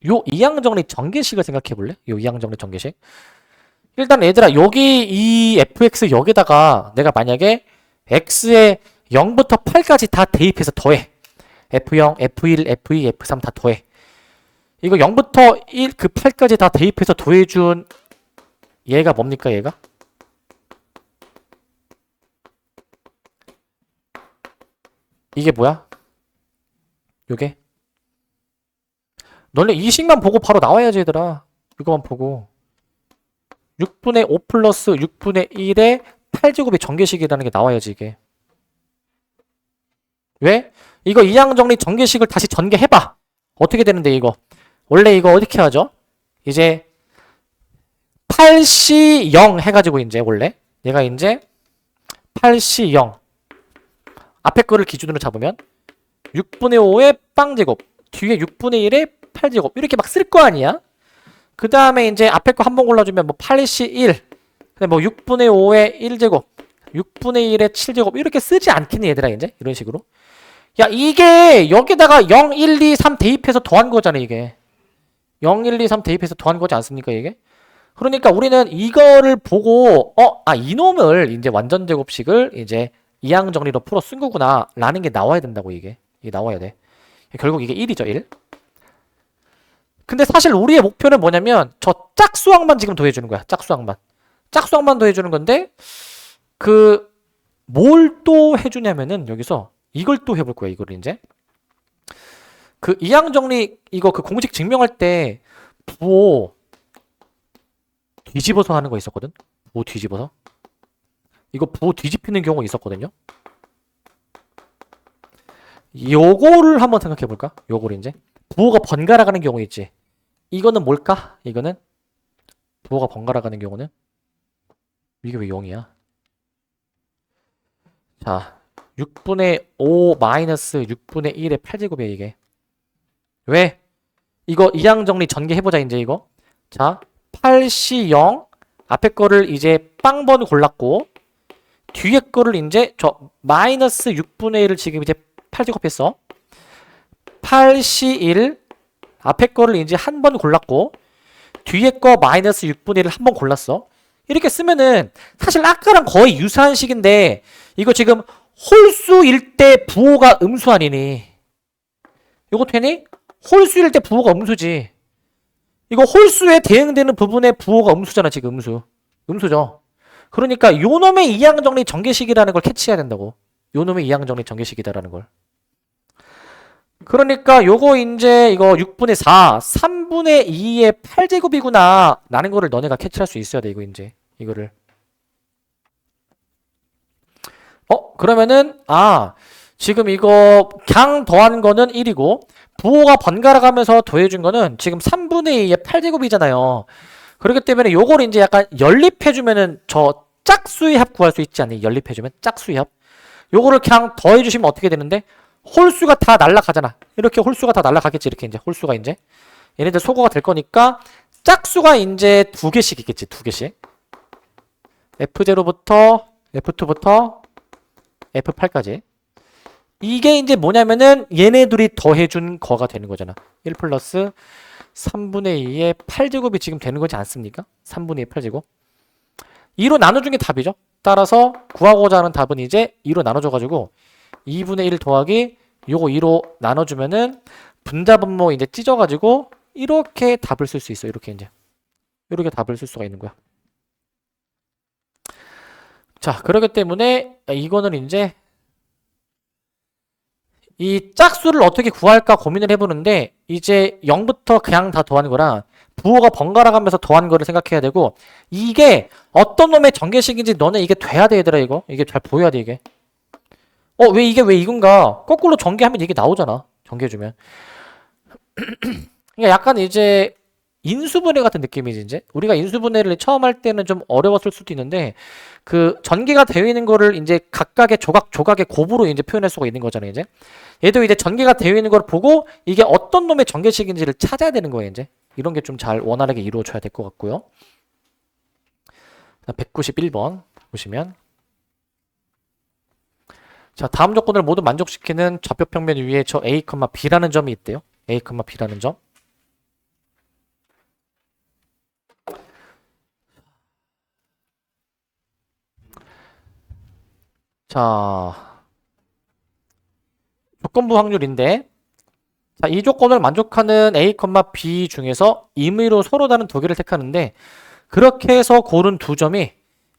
요 이항정리 전개식을 생각해 볼래? 요 이항정리 전개식. 일단 얘들아 여기 이 fx 여기다가 내가 만약에 x에 0부터 8까지 다 대입해서 더해. f0, f1, f2, f3 다 더해. 이거 0부터 1, 그 8까지 다 대입해서 더해준 얘가 뭡니까 얘가? 이게 뭐야? 요게? 너네 이 식만 보고 바로 나와야지 얘들아. 이거만 보고 6분의 5 플러스 6분의 1의 8제곱의 전개식이라는 게 나와야지 이게. 왜? 이거 이항정리 전개식을 다시 전개해봐. 어떻게 되는데 이거? 원래 이거 어떻게 하죠? 이제 8C0 해가지고 이제 원래 얘가 이제 8C0 앞에 거를 기준으로 잡으면 6분의 5의 빵제곱 뒤에 6분의 1의 8제곱 이렇게 막 쓸 거 아니야? 그 다음에 이제 앞에 거 한 번 골라주면 뭐 8C1 뭐 6분의 5의 1제곱 6분의 1의 7제곱 이렇게 쓰지 않겠니 얘들아 이제? 이런 식으로. 야 이게 여기다가 0, 1, 2, 3 대입해서 더한 거잖아 이게. 0, 1, 2, 3 대입해서 더한 거지 않습니까 이게? 그러니까 우리는 이거를 보고 이놈을 이제 완전 제곱식을 이제 이항 정리로 풀어 쓴 거구나 라는 게 나와야 된다고 이게 나와야 돼. 결국 이게 1이죠 1. 근데 사실 우리의 목표는 뭐냐면 저 짝수항만 지금 더해주는 거야. 짝수항만 더해주는 건데 그 뭘 또 해주냐면은 여기서 이걸 또 해볼 거야. 이걸 이제 그 이항 정리 이거 그 공식 증명할 때 부호 뒤집어서 하는 거 있었거든. 부호 뒤집어서 이거 부호 뒤집히는 경우 있었거든요. 요거를 한번 생각해 볼까? 요거를 이제 부호가 번갈아 가는 경우 있지. 이거는 뭘까? 이거는 부호가 번갈아 가는 경우는 이게 왜 0이야? 자 6분의 5 마이너스 6분의 1의 8제곱이야 이게. 왜? 이거 이항 정리 전개해보자 이제 이거. 자 8C0 앞에 거를 이제 빵번 골랐고 뒤에 거를 이제 저 마이너스 6분의 1을 지금 이제 8제곱 했어. 8C1 앞에 거를 이제 한 번 골랐고 뒤에 거 마이너스 6분의 1을 한 번 골랐어. 이렇게 쓰면은 사실 아까랑 거의 유사한 식인데 이거 지금 홀수일 때 부호가 음수 아니니? 이거 되니? 홀수일 때 부호가 음수지. 이거 홀수에 대응되는 부분의 부호가 음수잖아 지금 음수죠. 그러니까 요놈의 이항정리 전개식이라는 걸 캐치해야 된다고. 요놈의 이항정리 전개식이다라는 걸. 그러니까 요거 이제 이거 6분의 4 3분의 2의 8제곱이구나 라는 거를 너네가 캐치할 수 있어야 돼. 이거 이제 이거를 그러면은 지금 이거 그냥 더한 거는 1이고 부호가 번갈아 가면서 더해준 거는 지금 3분의 2의 8제곱이잖아요. 그렇기 때문에 요걸 이제 약간 연립해주면은 저 짝수의 합 구할 수 있지 않니? 연립해주면 짝수의 합. 요거를 그냥 더해주시면 어떻게 되는데 홀수가 다 날라가잖아. 이렇게 홀수가 다 날라가겠지. 이렇게 이제 홀수가 이제 얘네들 소거가 될 거니까 짝수가 이제 2개씩 있겠지. 2개씩. F0부터 F2부터 F8까지. 이게 이제 뭐냐면은 얘네들이 더해준 거가 되는 거잖아. 1 플러스 3분의 2의 8제곱이 지금 되는 거지 않습니까? 3분의 2 8제곱. 2로 나눠준 게 답이죠. 따라서 구하고자 하는 답은 이제 2로 나눠줘가지고 2분의 1 더하기 요거 2로 나눠주면은 분자분모 이제 찢어가지고 이렇게 답을 쓸 수 있어. 이렇게 이제. 이렇게 답을 쓸 수가 있는 거야. 자, 그렇기 때문에 이거는 이제 이 짝수를 어떻게 구할까 고민을 해보는데 이제 0부터 그냥 다 더한 거랑 부호가 번갈아 가면서 더한 거를 생각해야 되고 이게 어떤 놈의 전개식인지 너네 이게 돼야 돼 얘들아 이거. 이게 잘 보여야 돼 이게. 왜 이게 왜 이건가? 거꾸로 전개하면 이게 나오잖아. 전개해주면. 그러니까 약간 이제 인수분해 같은 느낌이지 이제. 우리가 인수분해를 처음 할 때는 좀 어려웠을 수도 있는데 그 전개가 되어 있는 거를 이제 각각의 조각의 곱으로 이제 표현할 수가 있는 거잖아요 이제. 얘도 이제 전개가 되어 있는 걸 보고 이게 어떤 놈의 전개식인지를 찾아야 되는 거예요 이제. 이런 게 좀 잘 원활하게 이루어져야 될 것 같고요. 191번 보시면 자, 다음 조건을 모두 만족시키는 좌표평면 위에 저 A, B라는 점이 있대요. A, B라는 점. 자, 조건부 확률인데 자, 이 조건을 만족하는 A, B 중에서 임의로 서로 다른 두 개를 택하는데 그렇게 해서 고른 두 점이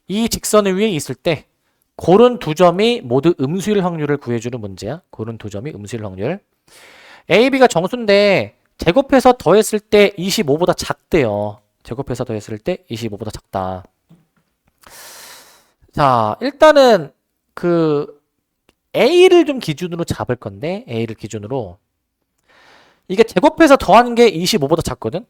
이 직선 위에 있을 때 고른 두 점이 모두 음수일 확률을 구해주는 문제야. 고른 두 점이 음수일 확률. A, B가 정수인데 제곱해서 더했을 때 25보다 작대요. 제곱해서 더했을 때 25보다 작다. 자, 일단은 그 A를 좀 기준으로 잡을 건데 A를 기준으로 이게 제곱해서 더하는 게 25보다 작거든.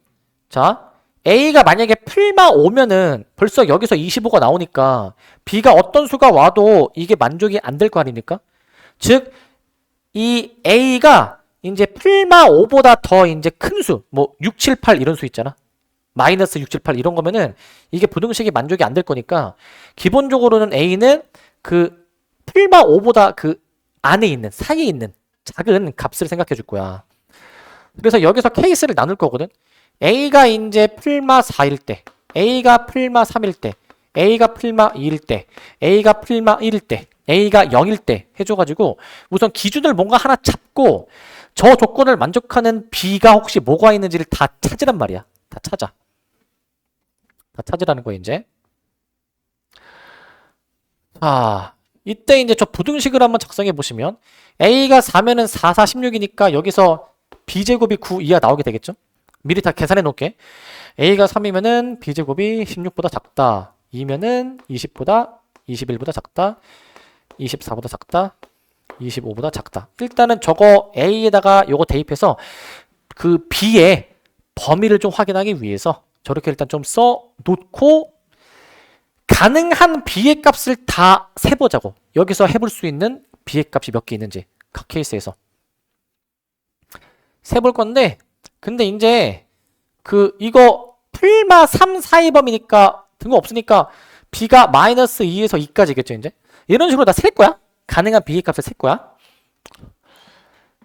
자, A가 만약에 풀마 5면은 벌써 여기서 25가 나오니까 B가 어떤 수가 와도 이게 만족이 안 될 거 아닙니까? 즉, 이 A가 이제 풀마 5보다 더 이제 큰 수, 뭐 6, 7, 8 이런 수 있잖아. 마이너스 6, 7, 8 이런 거면은 이게 부등식이 만족이 안 될 거니까 기본적으로는 A는 그 풀마 5보다 그 안에 있는, 사이에 있는 작은 값을 생각해 줄 거야. 그래서 여기서 케이스를 나눌 거거든. A가 이제 풀마 4일 때, A가 풀마 3일 때, A가 풀마 2일 때, A가 풀마 1일 때, A가 0일 때 해줘가지고 우선 기준을 뭔가 하나 잡고 저 조건을 만족하는 B가 혹시 뭐가 있는지를 다 찾으란 말이야. 다 찾아. 다 찾으라는 거야 이제. 자, 이때 이제 저 부등식을 한번 작성해 보시면 A가 4면은 4, 4, 16이니까 여기서 B제곱이 9 이하 나오게 되겠죠? 미리 다 계산해 놓을게. A가 3이면은 B제곱이 16보다 작다. 2면은 20보다 21보다 작다. 24보다 작다. 25보다 작다. 일단은 저거 A에다가 요거 대입해서 그 B의 범위를 좀 확인하기 위해서 저렇게 일단 좀 써 놓고 가능한 B의 값을 다 세보자고. 여기서 해볼 수 있는 B의 값이 몇 개 있는지 각 케이스에서 세볼 건데 근데 이제 그 이거 풀마 3, 4의 범위니까 뜬금없으니까 B가 마이너스 2에서 2까지겠죠 이제 이런 식으로 다 셀 거야. 가능한 B의 값을 셀 거야.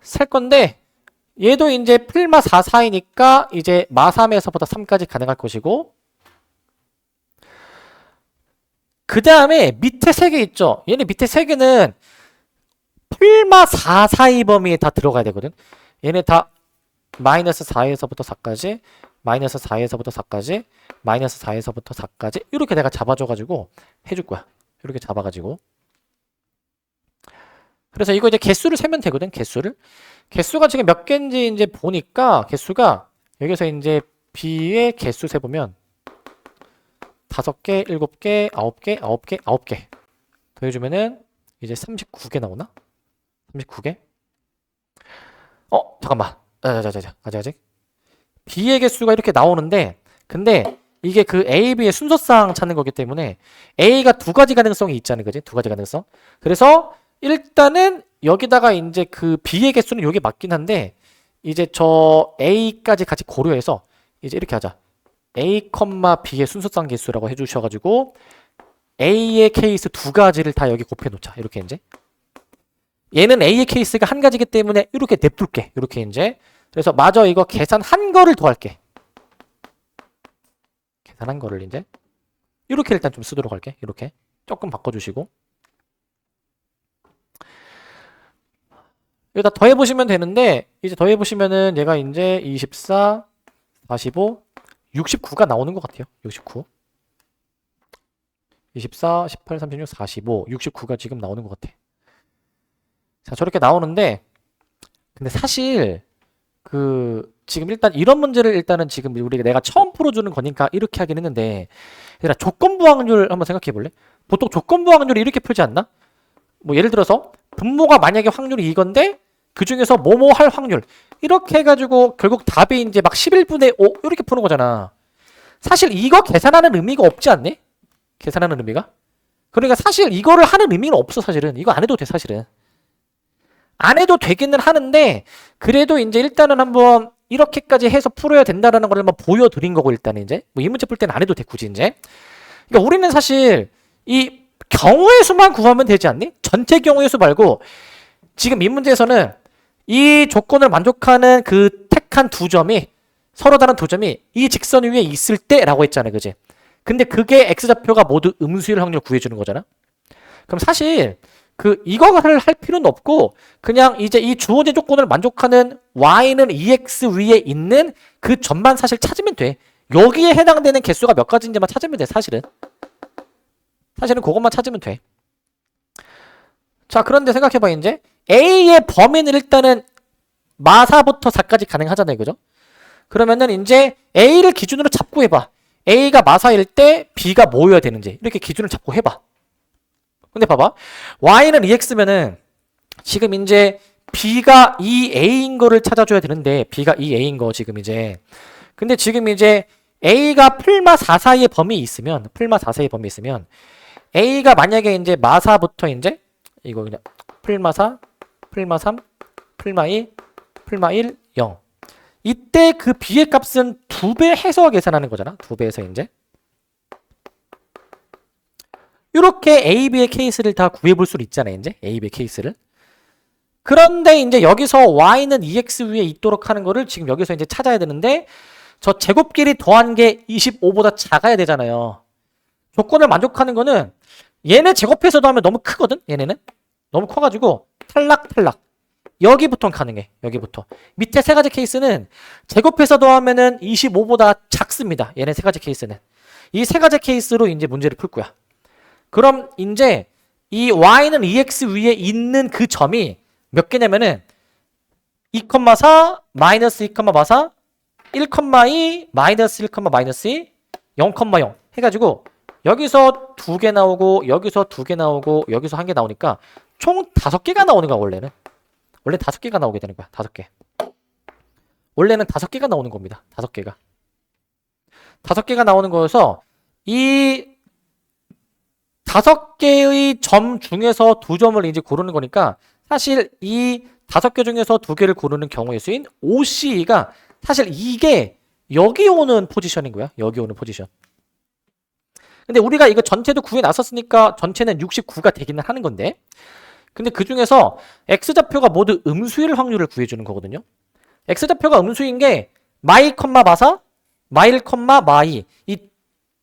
셀 건데 얘도 이제 풀마 4, 4이니까 이제 마 3에서부터 3까지 가능할 것이고 그 다음에 밑에 3개 있죠. 얘네 밑에 3개는 풀마 4, 4의 범위에 다 들어가야 되거든. 얘네 다 마이너스 4에서부터 4까지 마이너스 4에서부터 4까지 마이너스 4에서부터 4까지 이렇게 내가 잡아줘가지고 해줄 거야. 이렇게 잡아가지고 그래서 이거 이제 개수를 세면 되거든. 개수가 지금 몇 개인지 이제 보니까 개수가 여기서 이제 B의 개수 세보면 5개, 7개, 9개, 9개, 9개 더해주면은 이제 39개 나오나? 39개? 잠깐만. 아직. B의 개수가 이렇게 나오는데 근데 이게 그 A, B의 순서상 찾는 거기 때문에 A가 두 가지 가능성이 있잖아요. 그지? 두 가지 가능성. 그래서 일단은 여기다가 이제 그 b의 개수는 여기 맞긴 한데 이제 저 a까지 같이 고려해서 이제 이렇게 하자. a, b의 순서상 개수라고 해주셔가지고 a의 케이스 두 가지를 다 여기 곱해 놓자. 이렇게 이제 얘는 a의 케이스가 한 가지기 때문에 이렇게 냅둘게. 이렇게 이제 그래서 마저 이거 계산한 거를 더할게. 계산한 거를 이제 이렇게 일단 좀 쓰도록 할게. 이렇게 조금 바꿔주시고 여기다 더해보시면 되는데 이제 더해보시면은 얘가 이제 24, 45, 69가 나오는 것 같아요. 69 24, 18, 36, 45, 69가 지금 나오는 것 같아. 자, 저렇게 나오는데 근데 사실 그 지금 일단 이런 문제를 일단은 지금 내가 처음 풀어주는 거니까 이렇게 하긴 했는데 얘들아 조건부 확률 한번 생각해 볼래? 보통 조건부 확률이 이렇게 풀지 않나? 뭐 예를 들어서 분모가 만약에 확률이 이건데 그 중에서 뭐뭐 할 확률 이렇게 해가지고 결국 답이 이제 막 11분의 5 이렇게 푸는 거잖아. 사실 이거 계산하는 의미가 없지 않니? 계산하는 의미가? 그러니까 사실 이거를 하는 의미는 없어. 사실은 이거 안 해도 돼. 사실은 안 해도 되기는 하는데 그래도 이제 일단은 한번 이렇게까지 해서 풀어야 된다라는 걸 한번 보여드린 거고 일단은 이제 뭐 이 문제 풀 때는 안 해도 돼 굳이 이제. 그러니까 우리는 사실 이 경우의 수만 구하면 되지 않니? 전체 경우의 수 말고 지금 이 문제에서는 이 조건을 만족하는 그 택한 두 점이 서로 다른 두 점이 이 직선 위에 있을 때라고 했잖아요. 그지? 근데 그게 x좌표가 모두 음수일 확률 구해주는 거잖아. 그럼 사실 그 이거를 할 필요는 없고 그냥 이제 이 주어진 조건을 만족하는 y는 2x 위에 있는 그 점만 사실 찾으면 돼. 여기에 해당되는 개수가 몇 가지인지만 찾으면 돼. 사실은 그것만 찾으면 돼. 자, 그런데 생각해봐. 이제 A의 범위는 일단은 마사부터 4까지 가능하잖아요. 그죠? 그러면은 이제 A를 기준으로 잡고 해봐. A가 마사일 때 B가 뭐여야 되는지 이렇게 기준을 잡고 해봐. 근데 봐봐. Y는 2X면은 지금 이제 B가 2A인 거를 찾아줘야 되는데 B가 2A인 거 지금 이제 근데 지금 이제 A가 풀마 4 사이의 범위 있으면 A가 만약에 이제 마사부터 이제 이거 그냥 풀마 4, 풀마 3, 풀마 2, 풀마 1, 0 이때 그 B의 값은 2배 해서 계산하는 거잖아. 2배에서 이제 이렇게 A, B의 케이스를 다 구해볼 수 있잖아요. 이제 A, B의 케이스를. 그런데 이제 여기서 Y는 2X 위에 있도록 하는 거를 지금 여기서 이제 찾아야 되는데 저 제곱끼리 더한 게 25보다 작아야 되잖아요. 조건을 만족하는 거는 얘네 제곱해서 더하면 너무 크거든. 얘네는 너무 커가지고 탈락. 여기부터 가능해. 여기부터. 밑에 세 가지 케이스는 제곱해서 더하면은 25보다 작습니다. 얘네 세 가지 케이스는. 이 세 가지 케이스로 이제 문제를 풀 거야. 그럼 이제 이 y는 2x 위에 있는 그 점이 몇 개냐면은 2,4 마이너스 2,4 1,2 마이너스 1, 마이너스 2 0,0 해가지고 여기서 2개 나오고 여기서 2개 나오고 여기서 1개 나오니까 총 5개가 나오는 거야. 원래 5개가 나오게 되는 거야. 5개. 원래는 5개가 나오는 겁니다. 5개가 나오는 거여서 이 5개의 점 중에서 2점을 이제 고르는 거니까 사실 이 5개 중에서 2개를 고르는 경우의 수인 OC가 사실 이게 여기 오는 포지션인 거야. 여기 오는 포지션. 근데 우리가 이거 전체도 구해 놨었으니까 전체는 69가 되기는 하는 건데 근데 그 중에서 X좌표가 모두 음수일 확률을 구해주는 거거든요. X좌표가 음수인 게 마이, 마사, 마일, 마이 이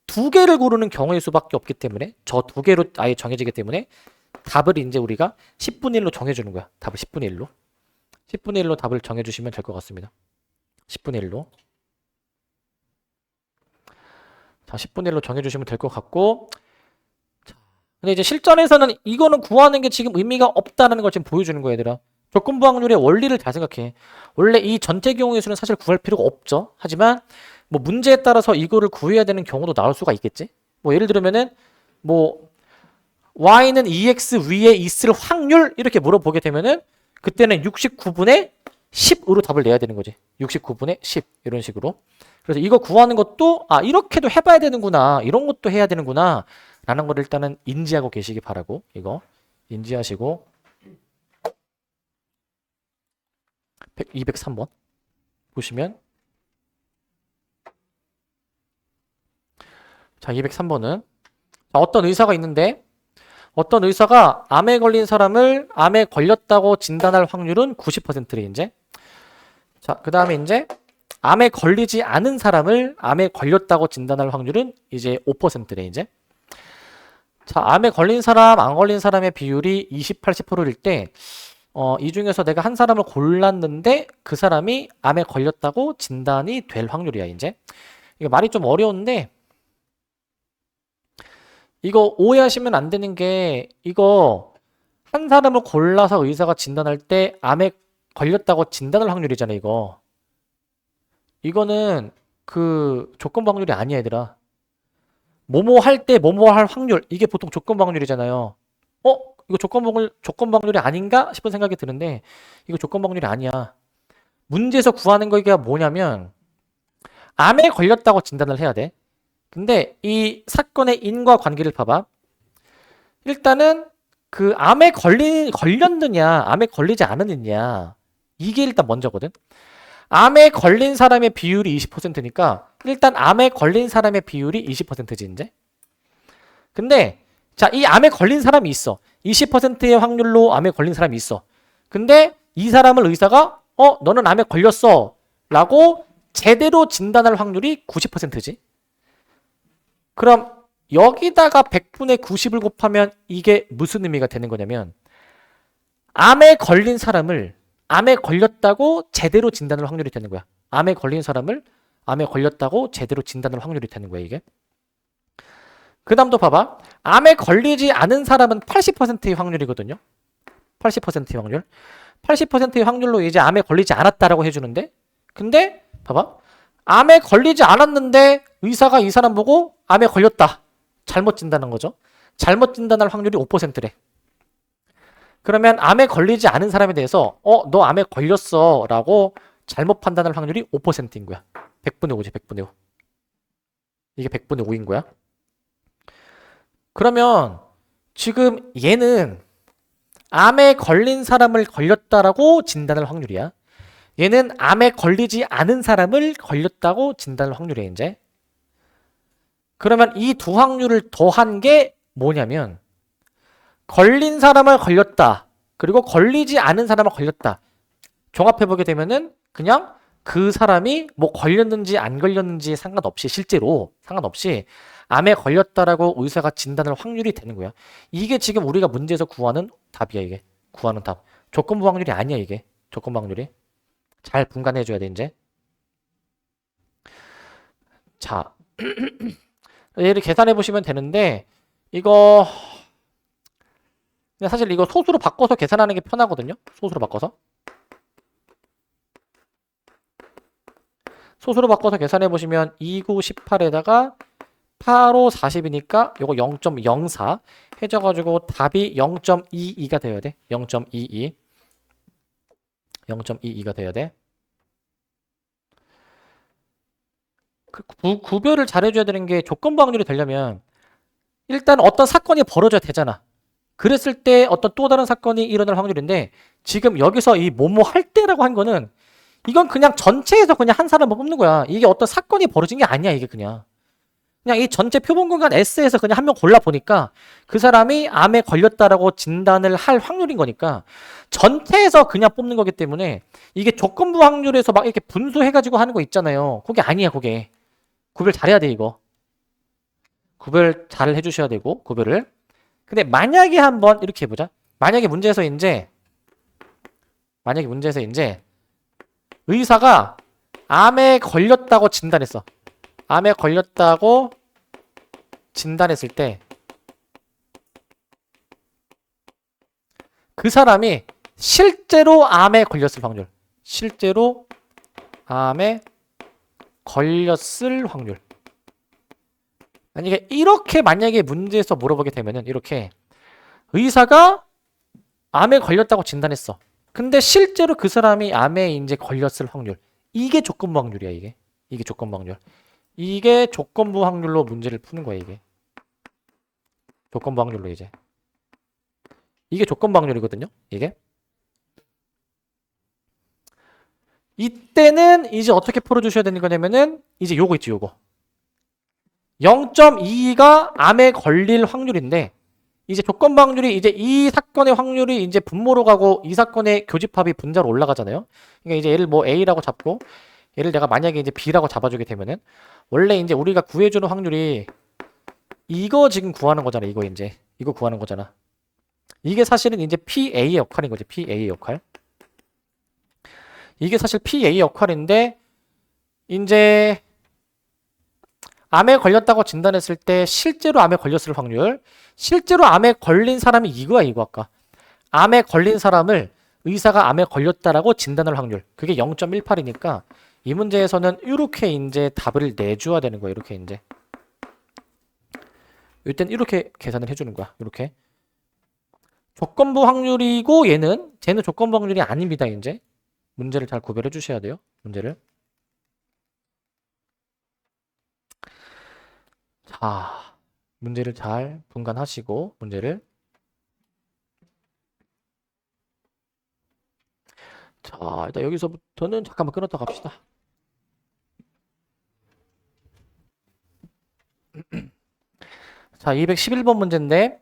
2개를 고르는 경우의 수밖에 없기 때문에 저 2개로 아예 정해지기 때문에 답을 이제 우리가 10분의 1로 정해주는 거야. 답을 10분의 1로. 10분의 1로 답을 정해주시면 될 것 같습니다. 10분의 1로. 자, 10분의 1로 정해주시면 될 것 같고 근데 이제 실전에서는 이거는 구하는 게 지금 의미가 없다는 걸 지금 보여주는 거야, 얘들아. 조건부 확률의 원리를 잘 생각해. 원래 이 전체 경우의 수는 사실 구할 필요가 없죠. 하지만 뭐 문제에 따라서 이거를 구해야 되는 경우도 나올 수가 있겠지. 뭐 예를 들면은 뭐 y는 2x 위에 있을 확률 이렇게 물어보게 되면은 그때는 69분의 10으로 답을 내야 되는 거지. 69분의 10 이런 식으로. 그래서 이거 구하는 것도 이렇게도 해봐야 되는구나. 이런 것도 해야 되는구나. 라는 걸 일단은 인지하고 계시기 바라고 이거 인지하시고 203번 보시면 자 203번은 어떤 의사가 있는데 어떤 의사가 암에 걸린 사람을 암에 걸렸다고 진단할 확률은 90%래 이제. 자, 그 다음에 이제 암에 걸리지 않은 사람을 암에 걸렸다고 진단할 확률은 이제 5%래 이제. 자, 암에 걸린 사람, 안 걸린 사람의 비율이 20, 80%일 때 이 중에서 내가 한 사람을 골랐는데 그 사람이 암에 걸렸다고 진단이 될 확률이야 이제. 이거 말이 좀 어려운데 이거 오해하시면 안 되는 게 이거 한 사람을 골라서 의사가 진단할 때 암에 걸렸다고 진단할 확률이잖아 이거. 이거는 그 조건부 확률이 아니야 얘들아. 뭐뭐 할 때 뭐뭐 할 확률 이게 보통 조건부 확률이잖아요. 이거 조건부 확률이 아닌가 싶은 생각이 드는데 이거 조건부 확률이 아니야. 문제에서 구하는 거가 뭐냐면 암에 걸렸다고 진단을 해야 돼. 근데 이 사건의 인과관계를 봐봐. 일단은 그 암에 걸렸느냐 암에 걸리지 않았느냐 이게 일단 먼저거든. 암에 걸린 사람의 비율이 20%니까 일단 암에 걸린 사람의 비율이 20%지 이제. 근데 자, 이 암에 걸린 사람이 있어. 20%의 확률로 암에 걸린 사람이 있어. 근데 이 사람을 의사가 너는 암에 걸렸어 라고 제대로 진단할 확률이 90%지. 그럼 여기다가 100분의 90을 곱하면 이게 무슨 의미가 되는 거냐면 암에 걸린 사람을 암에 걸렸다고 제대로 진단할 확률이 되는 거야. 암에 걸린 사람을 암에 걸렸다고 제대로 진단할 확률이 되는 거야 이게. 그 다음도 봐봐. 암에 걸리지 않은 사람은 80%의 확률이거든요. 80%의 확률. 80%의 확률로 이제 암에 걸리지 않았다라고 해주는데 근데 봐봐. 암에 걸리지 않았는데 의사가 이 사람 보고 암에 걸렸다. 잘못 진단한 거죠. 잘못 진단할 확률이 5%래. 그러면 암에 걸리지 않은 사람에 대해서 너 암에 걸렸어 라고 잘못 판단할 확률이 5%인 거야. 100분의 5지 100분의 5. 이게 100분의 5인 거야. 그러면 지금 얘는 암에 걸린 사람을 걸렸다라고 진단할 확률이야. 얘는 암에 걸리지 않은 사람을 걸렸다고 진단할 확률이야 이제. 그러면 이 두 확률을 더한 게 뭐냐면 걸린 사람을 걸렸다. 그리고 걸리지 않은 사람을 걸렸다. 종합해보게 되면은 그냥 그 사람이 뭐 걸렸는지 안 걸렸는지 상관없이 실제로 상관없이 암에 걸렸다라고 의사가 진단할 확률이 되는 거야. 이게 지금 우리가 문제에서 구하는 답이야 이게. 구하는 답. 조건부 확률이 아니야 이게. 조건부 확률이. 잘 분간해줘야 돼 이제. 자 얘를 계산해 보시면 되는데 이거 근데 사실 이거 소수로 바꿔서 계산하는 게 편하거든요. 소수로 바꿔서. 소수로 바꿔서 계산해 보시면 29, 18에다가 8, 5, 40이니까 요거 0.04 해줘가지고 답이 0.22가 되어야 돼. 0.22. 0.22가 되어야 돼. 구별을 잘 해줘야 되는 게 조건부 확률이 되려면 일단 어떤 사건이 벌어져야 되잖아. 그랬을 때 어떤 또 다른 사건이 일어날 확률인데 지금 여기서 이 뭐뭐 할 때라고 한 거는 이건 그냥 전체에서 그냥 한 사람을 뽑는 거야. 이게 어떤 사건이 벌어진 게 아니야 이게 그냥 이 전체 표본 공간 S에서 그냥 한 명 골라 보니까 그 사람이 암에 걸렸다라고 진단을 할 확률인 거니까 전체에서 그냥 뽑는 거기 때문에 이게 조건부 확률에서 막 이렇게 분수해가지고 하는 거 있잖아요. 그게 아니야 그게. 구별 잘해야 돼 이거. 구별 잘 해주셔야 되고 구별을. 근데 만약에 한번 이렇게 해보자. 만약에 문제에서 이제 의사가 암에 걸렸다고 진단했어. 암에 걸렸다고 진단했을 때 그 사람이 실제로 암에 걸렸을 확률. 실제로 암에 걸렸을 확률. 만약에 문제에서 물어보게 되면은 이렇게 의사가 암에 걸렸다고 진단했어. 근데 실제로 그 사람이 암에 이제 걸렸을 확률. 이게 조건부 확률이야, 이게. 이게 조건부 확률. 이게 조건부 확률로 문제를 푸는 거야, 이게. 조건부 확률로 이제. 이게 조건부 확률이거든요, 이게. 이때는 이제 어떻게 풀어주셔야 되는 거냐면은 이제 요거 있지, 요거. 0.22가 암에 걸릴 확률인데 이제 조건부 확률이 이제 이 사건의 확률이 이제 분모로 가고 이 사건의 교집합이 분자로 올라가잖아요. 그러니까 이제 얘를 뭐 A라고 잡고 얘를 내가 만약에 이제 B라고 잡아주게 되면은 원래 이제 우리가 구해주는 확률이 이거 지금 구하는 거잖아. 이거 이제 이거 구하는 거잖아. 이게 사실은 이제 PA의 역할인 거지. PA의 역할. 이게 사실 PA 역할인데 이제 암에 걸렸다고 진단했을 때 실제로 암에 걸렸을 확률, 실제로 암에 걸린 사람이 이거야, 이거 아까. 암에 걸린 사람을 의사가 암에 걸렸다라고 진단할 확률. 그게 0.18이니까 이 문제에서는 이렇게 이제 답을 내줘야 되는 거야, 이렇게 이제. 이땐 이렇게 계산을 해주는 거야, 이렇게. 조건부 확률이고 쟤는 조건부 확률이 아닙니다, 이제. 문제를 잘 구별해 주셔야 돼요, 문제를. 자, 문제를 잘 분간하시고 문제를. 자, 일단 여기서부터는 잠깐만 끊었다 갑시다. 자, 211번 문제인데,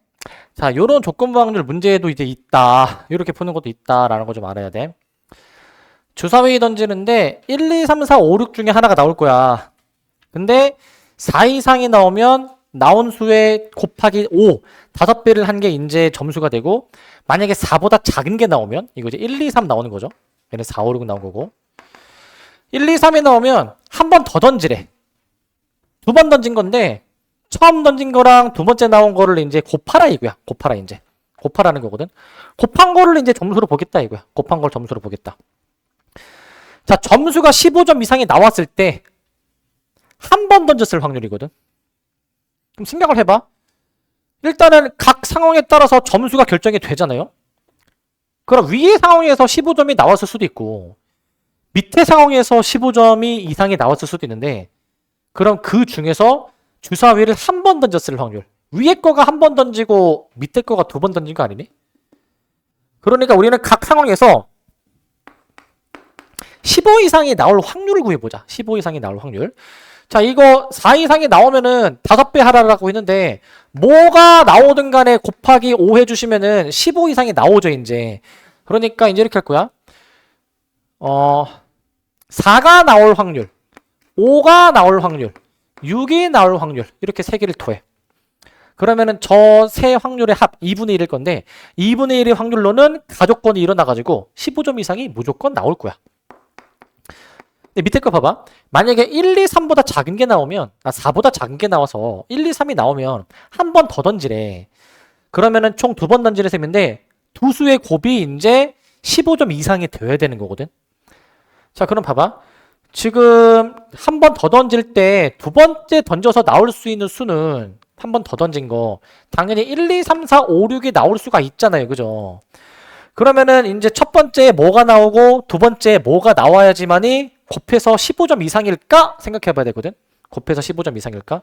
자, 요런 조건부 확률 문제에도 이제 있다. 이렇게 푸는 것도 있다라는 거 좀 알아야 돼. 주사위 던지는데 1, 2, 3, 4, 5, 6 중에 하나가 나올 거야. 근데 4 이상이 나오면 나온 수에 곱하기 5, 5배를 한 게 이제 점수가 되고, 만약에 4보다 작은 게 나오면 이거 이제 1, 2, 3 나오는 거죠. 얘는 4, 5, 6 나온 거고. 1, 2, 3이 나오면 한 번 더 던지래. 2번 던진 건데 처음 던진 거랑 두 번째 나온 거를 이제 곱하라 이거야. 곱하라 이제. 곱하라는 거거든. 곱한 거를 이제 점수로 보겠다 이거야. 곱한 걸 점수로 보겠다. 자, 점수가 15점 이상이 나왔을 때 한 번 던졌을 확률이거든. 그럼 생각을 해봐. 일단은 각 상황에 따라서 점수가 결정이 되잖아요. 그럼 위의 상황에서 15점이 나왔을 수도 있고 밑에 상황에서 15점이 이상이 나왔을 수도 있는데, 그럼 그 중에서 주사위를 한 번 던졌을 확률, 위에 거가 한 번 던지고 밑에 거가 두 번 던진 거 아니니? 그러니까 우리는 각 상황에서 15 이상이 나올 확률을 구해보자. 15 이상이 나올 확률. 자, 이거 4 이상이 나오면은 5배 하라라고 했는데 뭐가 나오든 간에 곱하기 5 해주시면은 15 이상이 나오죠, 이제. 그러니까 이제 이렇게 할 거야. 4가 나올 확률, 5가 나올 확률, 6이 나올 확률, 이렇게 세 개를 토해. 그러면은 저 세 확률의 합 2분의 1일 건데 2분의 1의 확률로는 가족권이 일어나가지고 15점 이상이 무조건 나올 거야. 근데 밑에 거 봐봐. 만약에 1, 2, 3보다 작은 게 나오면, 4보다 작은 게 나와서 1, 2, 3이 나오면 한 번 더 던지래. 그러면은 총 2번 던지는 셈인데 두 수의 곱이 이제 15점 이상이 되어야 되는 거거든. 자, 그럼 봐봐. 지금 한 번 더 던질 때 두 번째 던져서 나올 수 있는 수는 한 번 더 던진 거 당연히 1, 2, 3, 4, 5, 6이 나올 수가 있잖아요. 그죠? 그러면은 이제 첫 번째 뭐가 나오고 두 번째 뭐가 나와야지만이 곱해서 15점 이상일까 생각해 봐야 되거든. 곱해서 15점 이상일까?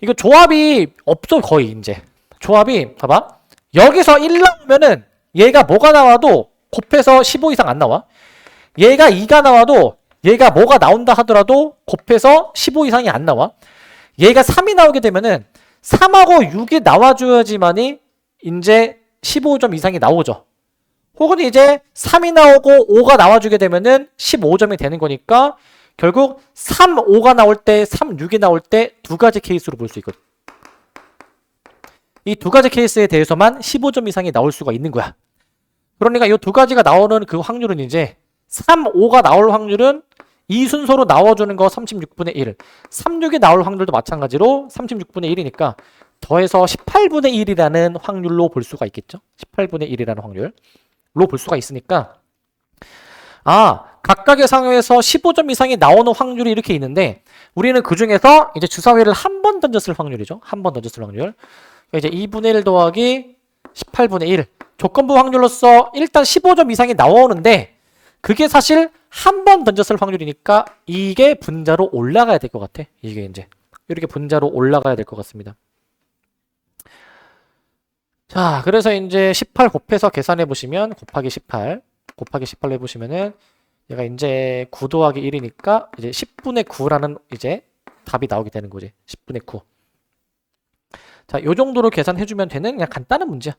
이거 조합이 없어. 거의 이제 조합이 봐봐. 여기서 1 나오면은 얘가 뭐가 나와도 곱해서 15 이상 안 나와. 얘가 2가 나와도 얘가 뭐가 나온다 하더라도 곱해서 15 이상이 안 나와. 얘가 3이 나오게 되면은 3하고 6이 나와줘야지만이 이제 15점 이상이 나오죠. 혹은 이제 3이 나오고 5가 나와주게 되면은 15점이 되는 거니까 결국 3, 5가 나올 때, 3, 6이 나올 때 두 가지 케이스로 볼 수 있거든. 이 두 가지 케이스에 대해서만 15점 이상이 나올 수가 있는 거야. 그러니까 이 두 가지가 나오는 그 확률은 이제 3, 5가 나올 확률은 이 순서로 나와주는 거 36분의 1. 3, 6이 나올 확률도 마찬가지로 36분의 1이니까 더해서 18분의 1이라는 확률로 볼 수가 있겠죠. 18분의 1이라는 확률로 볼 수가 있으니까 각각의 상황에서 15점 이상이 나오는 확률이 이렇게 있는데 우리는 그 중에서 이제 주사위를 한 번 던졌을 확률이죠. 한 번 던졌을 확률. 이제 2분의 1 더하기 18분의 1. 조건부 확률로서 일단 15점 이상이 나오는데 그게 사실 한 번 던졌을 확률이니까 이게 분자로 올라가야 될 것 같아. 이게 이제 이렇게 분자로 올라가야 될 것 같습니다. 자, 그래서 이제 18 곱해서 계산해 보시면 곱하기 18 해보시면은 얘가 이제 9 더하기 1이니까 이제 10분의 9라는 이제 답이 나오게 되는 거지. 10분의 9. 자, 요 정도로 계산해주면 되는 그냥 간단한 문제야.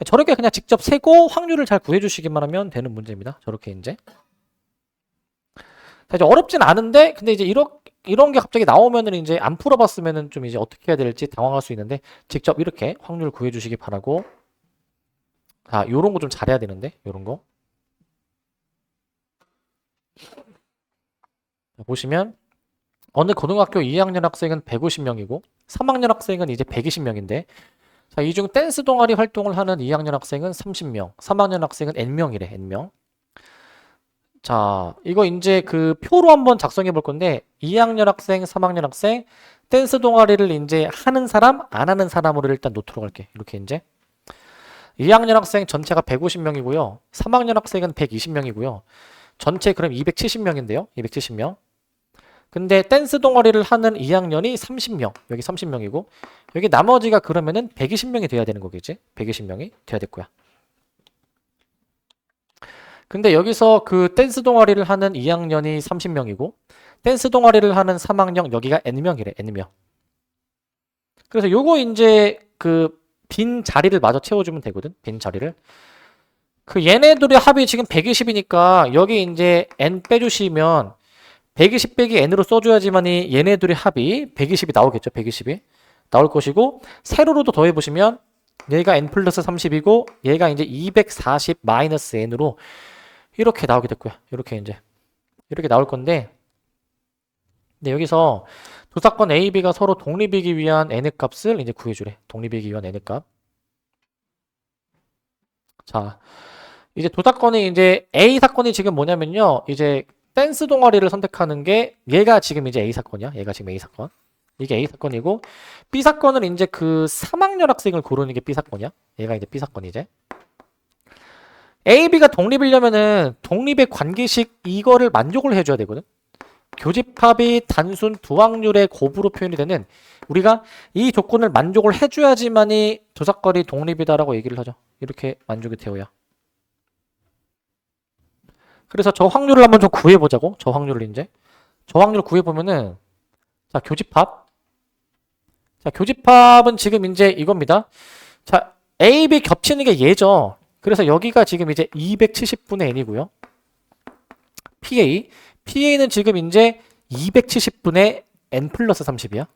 저렇게 그냥 직접 세고 확률을 잘 구해주시기만 하면 되는 문제입니다. 저렇게 이제. 자, 이제 어렵진 않은데, 근데 이제 이런 게 갑자기 나오면은 이제 안 풀어봤으면은 좀 이제 어떻게 해야 될지 당황할 수 있는데, 직접 이렇게 확률 구해주시기 바라고. 자, 요런 거 좀 잘해야 되는데, 요런 거. 자, 보시면, 어느 고등학교 2학년 학생은 150명이고, 3학년 학생은 이제 120명인데, 자, 이 중 댄스 동아리 활동을 하는 2학년 학생은 30명, 3학년 학생은 N명이래, N명. 자, 이거 이제 그 표로 한번 작성해 볼 건데, 2학년 학생, 3학년 학생, 댄스 동아리를 이제 하는 사람, 안 하는 사람으로 일단 놓도록 할게. 이렇게 이제. 2학년 학생 전체가 150명이고요. 3학년 학생은 120명이고요. 전체 그럼 270명인데요. 270명. 근데 댄스 동아리를 하는 2학년이 30명. 여기 30명이고, 여기 나머지가 그러면은 120명이 돼야 되는 거겠지? 120명이 돼야 될 거야. 근데 여기서 그 댄스 동아리를 하는 2학년이 30명이고, 댄스 동아리를 하는 3학년, 여기가 N명이래, N명. 그래서 요거 이제 그 빈 자리를 마저 채워주면 되거든, 빈 자리를. 그 얘네들의 합이 지금 120이니까 여기 이제 N 빼주시면 120 빼기 N으로 써줘야지만이 얘네들의 합이 120이 나오겠죠, 120이. 나올 것이고, 세로로도 더해보시면 얘가 N 플러스 30이고, 얘가 이제 240 마이너스 N으로 이렇게 나오게 될 거야. 이렇게 이제. 이렇게 나올 건데, 근데 여기서 두 사건 A, B가 서로 독립이기 위한 N의 값을 이제 구해주래. 독립이기 위한 N의 값. 자, 이제 두 사건이 이제 A 사건이 지금 뭐냐면요. 이제 댄스 동아리를 선택하는 게 얘가 지금 이제 A 사건이야. 얘가 지금 A 사건. 이게 A 사건이고, B 사건은 이제 그 3학년 학생을 고르는 게 B 사건이야. 얘가 이제 B 사건이지. A, B가 독립이려면은 독립의 관계식 이거를 만족을 해줘야 되거든. 교집합이 단순 두 확률의 곱으로 표현이 되는, 우리가 이 조건을 만족을 해줘야지만이 두 사건이 독립이다라고 얘기를 하죠. 이렇게 만족이 되어야. 그래서 저 확률을 한번 좀 구해보자고. 저 확률을 이제. 저 확률 구해보면은, 자, 교집합. 자, 교집합은 지금 이제 이겁니다. 자, A, B 겹치는 게 얘죠. 그래서 여기가 지금 이제 270분의 N이고요. PA는 지금 이제 270분의 N 플러스 30이야.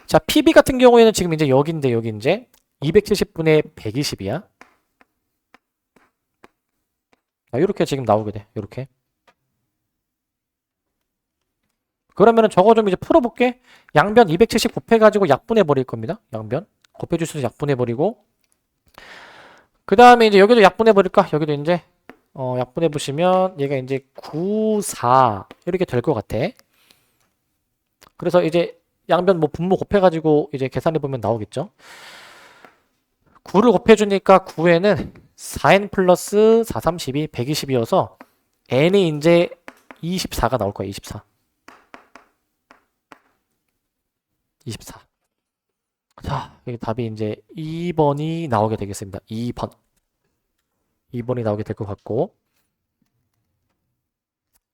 자, PB 같은 경우에는 지금 이제 여기인데, 여기 이제 270분의 120이야. 자, 이렇게 지금 나오게 돼. 이렇게. 그러면은 저거 좀 이제 풀어볼게. 양변 270 곱해가지고 약분해 버릴 겁니다. 양변. 곱해줄 수 있어서 약분해 버리고. 그 다음에 이제 여기도 약분해 버릴까? 여기도 이제, 약분해 보시면 얘가 이제 9, 4 이렇게 될 것 같아. 그래서 이제 양변 뭐 분모 곱해가지고 이제 계산해 보면 나오겠죠. 9를 곱해주니까 9에는 4n 플러스 4, 32, 120이어서 n이 이제 24가 나올 거야. 24. 24. 자, 여기 답이 이제 2번이 나오게 되겠습니다. 2번. 2번이 나오게 될 것 같고.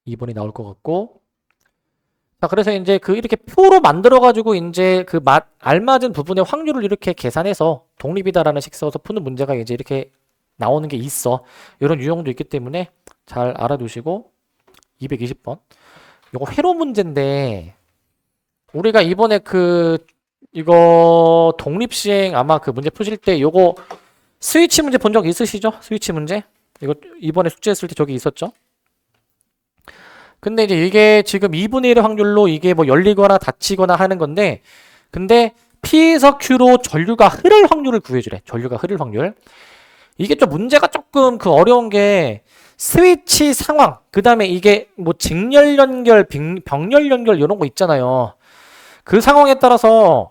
2번이 나올 것 같고. 자, 그래서 이제 그 이렇게 표로 만들어가지고 이제 그 알맞은 부분의 확률을 이렇게 계산해서 독립이다라는 식 써서 푸는 문제가 이제 이렇게 나오는 게 있어. 이런 유형도 있기 때문에 잘 알아두시고. 220번. 이거 회로 문제인데, 우리가 이번에 이거 독립시행 아마 그 문제 푸실 때 요거 스위치 문제 본 적 있으시죠? 스위치 문제? 이거 이번에 숙제했을 때 저기 있었죠? 근데 이제 이게 지금 2분의 1의 확률로 이게 뭐 열리거나 닫히거나 하는 건데, 근데 P에서 Q로 전류가 흐를 확률을 구해주래. 전류가 흐를 확률. 이게 좀 문제가 조금 그 어려운 게 스위치 상황, 그 다음에 이게 뭐 직렬 연결, 병렬 연결 이런 거 있잖아요. 그 상황에 따라서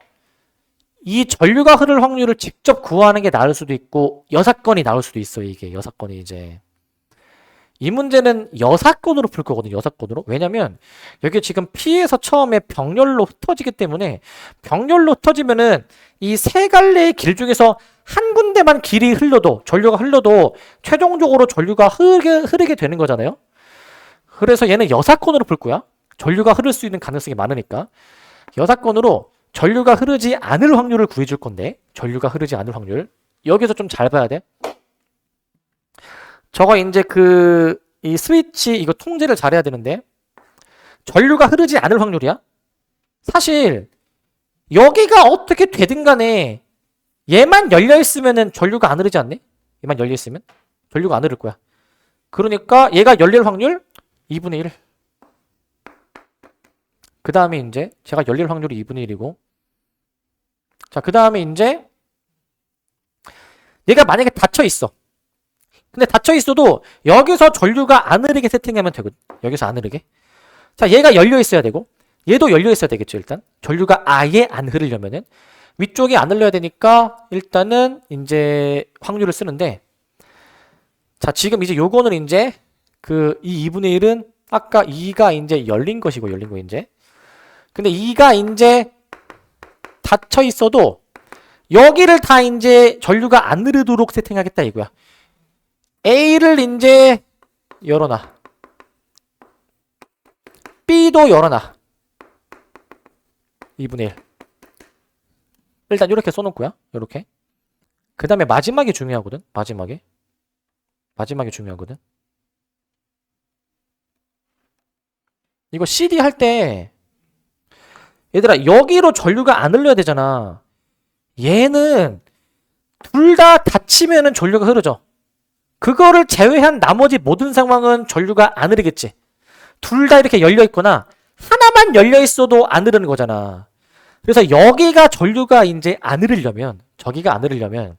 이 전류가 흐를 확률을 직접 구하는 게 나을 수도 있고 여사건이 나올 수도 있어요. 이게 여사건이 이제 이 문제는 여사건으로 풀 거거든요. 여사건으로. 왜냐면 여기 지금 P에서 처음에 병렬로 흩어지기 때문에 병렬로 흩어지면은 이 세 갈래의 길 중에서 한 군데만 길이 흘러도 전류가 흘러도 최종적으로 전류가 흐르게 되는 거잖아요. 그래서 얘는 여사건으로 풀 거야. 전류가 흐를 수 있는 가능성이 많으니까. 여사건으로 전류가 흐르지 않을 확률을 구해줄 건데 전류가 흐르지 않을 확률. 여기서 좀 잘 봐야 돼. 저거 이제 이 스위치 이거 통제를 잘해야 되는데 전류가 흐르지 않을 확률이야. 사실 여기가 어떻게 되든 간에 얘만 열려 있으면은 전류가 안 흐르지 않네? 얘만 열려 있으면 전류가 안 흐를 거야. 그러니까 얘가 열릴 확률 2분의 1. 그 다음에 이제 제가 열릴 확률이 2분의 1이고 자, 그 다음에 이제 얘가 만약에 닫혀 있어. 근데 닫혀 있어도 여기서 전류가 안 흐르게 세팅하면 되거든. 여기서 안 흐르게. 자, 얘가 열려 있어야 되고 얘도 열려 있어야 되겠죠. 일단 전류가 아예 안 흐르려면은 위쪽이 안 흘러야 되니까 일단은 이제 확률을 쓰는데 자, 지금 이제 요거는 이제 이 2분의 1은 아까 2가 이제 열린 것이고 열린 거 이제. 근데 2가 이제 닫혀 있어도 여기를 다 이제 전류가 안 흐르도록 세팅하겠다 이거야. A를 이제 열어놔. B도 열어놔. 2분의 1. 일단 이렇게 써놓고요. 이렇게. 그 다음에 마지막이 중요하거든. 마지막이 중요하거든. 이거 CD 할 때 얘들아 여기로 전류가 안 흘러야 되잖아. 얘는 둘 다 닫히면은 전류가 흐르죠. 그거를 제외한 나머지 모든 상황은 전류가 안 흐르겠지. 둘 다 이렇게 열려 있거나 하나만 열려 있어도 안 흐르는 거잖아. 그래서 여기가 전류가 이제 안 흐르려면 저기가 안 흐르려면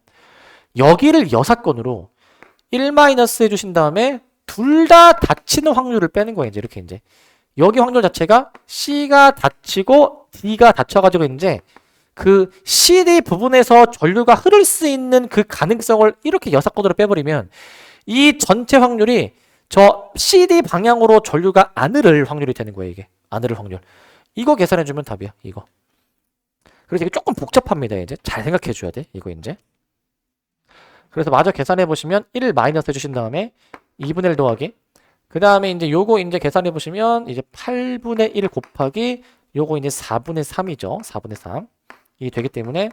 여기를 여사건으로 1 마이너스 해주신 다음에 둘 다 닫히는 확률을 빼는 거야. 이제 이렇게 이제 여기 확률 자체가 C가 닫히고 D가 닫혀가지고 이제 그 CD 부분에서 전류가 흐를 수 있는 그 가능성을 이렇게 여사건으로 빼버리면 이 전체 확률이 저 CD 방향으로 전류가 안 흐를 확률이 되는 거예요. 이게 안 흐를 확률. 이거 계산해주면 답이야. 이거. 그래서 이게 조금 복잡합니다. 이제 잘 생각해줘야 돼. 이거 이제. 그래서 마저 계산해보시면 1 마이너스 해주신 다음에 2분의 1 더하기 그 다음에 이제 요거 이제 계산해보시면 이제 8분의 1 곱하기 요거 이제 4분의 3이죠. 4분의 3. 이 되기 때문에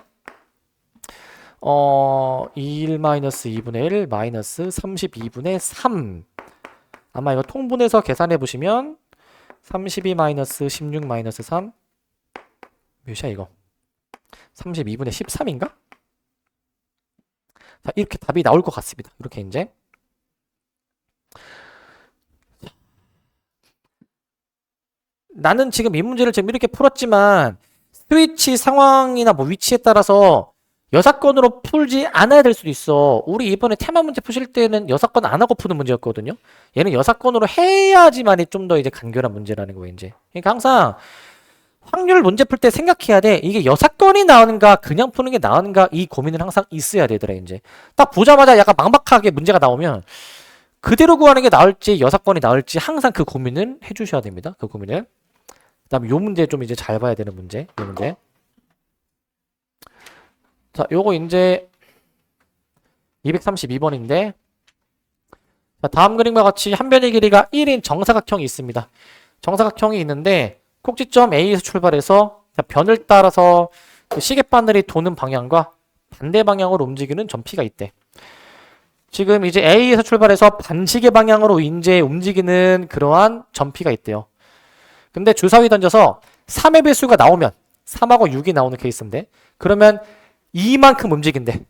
1 마이너스 2분의 1 마이너스 32분의 3 아마 이거 통분해서 계산해 보시면 32 마이너스 16 마이너스 3 몇이야 이거 32분의 13인가? 자, 이렇게 답이 나올 것 같습니다. 이렇게 이제 나는 지금 이 문제를 지금 이렇게 풀었지만 스위치 상황이나 뭐 위치에 따라서 여사건으로 풀지 않아야 될 수도 있어. 우리 이번에 테마 문제 푸실 때는 여사건 안 하고 푸는 문제였거든요. 얘는 여사건으로 해야지만이 좀 더 이제 간결한 문제라는 거예요, 이제. 그러니까 항상 확률 문제 풀 때 생각해야 돼. 이게 여사건이 나오는가 그냥 푸는 게 나오는가 이 고민은 항상 있어야 되더라, 이제. 딱 보자마자 약간 막막하게 문제가 나오면 그대로 구하는 게 나을지 여사건이 나을지 항상 그 고민을 해주셔야 됩니다. 그 고민을. 그다음에 요 문제 좀 이제 잘 봐야 되는 문제. 이 문제. 자, 요거 이제 232번인데 자, 다음 그림과 같이 한 변의 길이가 1인 정사각형이 있습니다. 정사각형이 있는데 꼭지점 A에서 출발해서 변을 따라서 그 시계바늘이 도는 방향과 반대 방향으로 움직이는 점P가 있대. 지금 이제 A에서 출발해서 반시계 방향으로 이제 움직이는 그러한 점P가 있대요. 근데 주사위 던져서 3의 배수가 나오면 3하고 6이 나오는 케이스인데 그러면 이만큼 움직인대.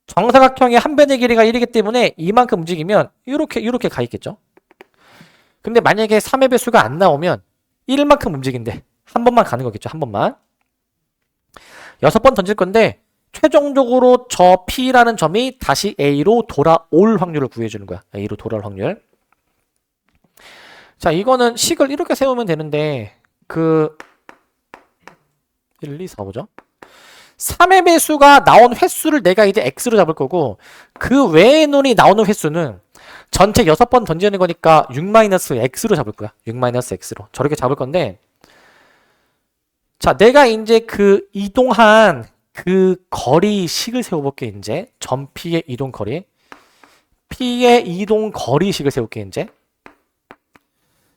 정사각형의 한 변의 길이가 1이기 때문에 이만큼 움직이면 이렇게 가 있겠죠. 근데 만약에 3의 배수가 안 나오면 1만큼 움직인대. 한 번만 가는 거겠죠. 한 번만. 6번 던질 건데 최종적으로 저 P라는 점이 다시 A로 돌아올 확률을 구해주는 거야. A로 돌아올 확률. 자, 이거는 식을 이렇게 세우면 되는데 1, 2, 4, 5죠. 3의 배수가 나온 횟수를 내가 이제 X로 잡을 거고 그 외의 놈이 나오는 횟수는 전체 6번 던지는 거니까 6-x로 잡을 거야. 6-x로. 저렇게 잡을 건데, 자, 내가 이제 그 이동한 그 거리식을 세워볼게, 이제. 전 P의 이동 거리. P의 이동 거리식을 세울게, 이제.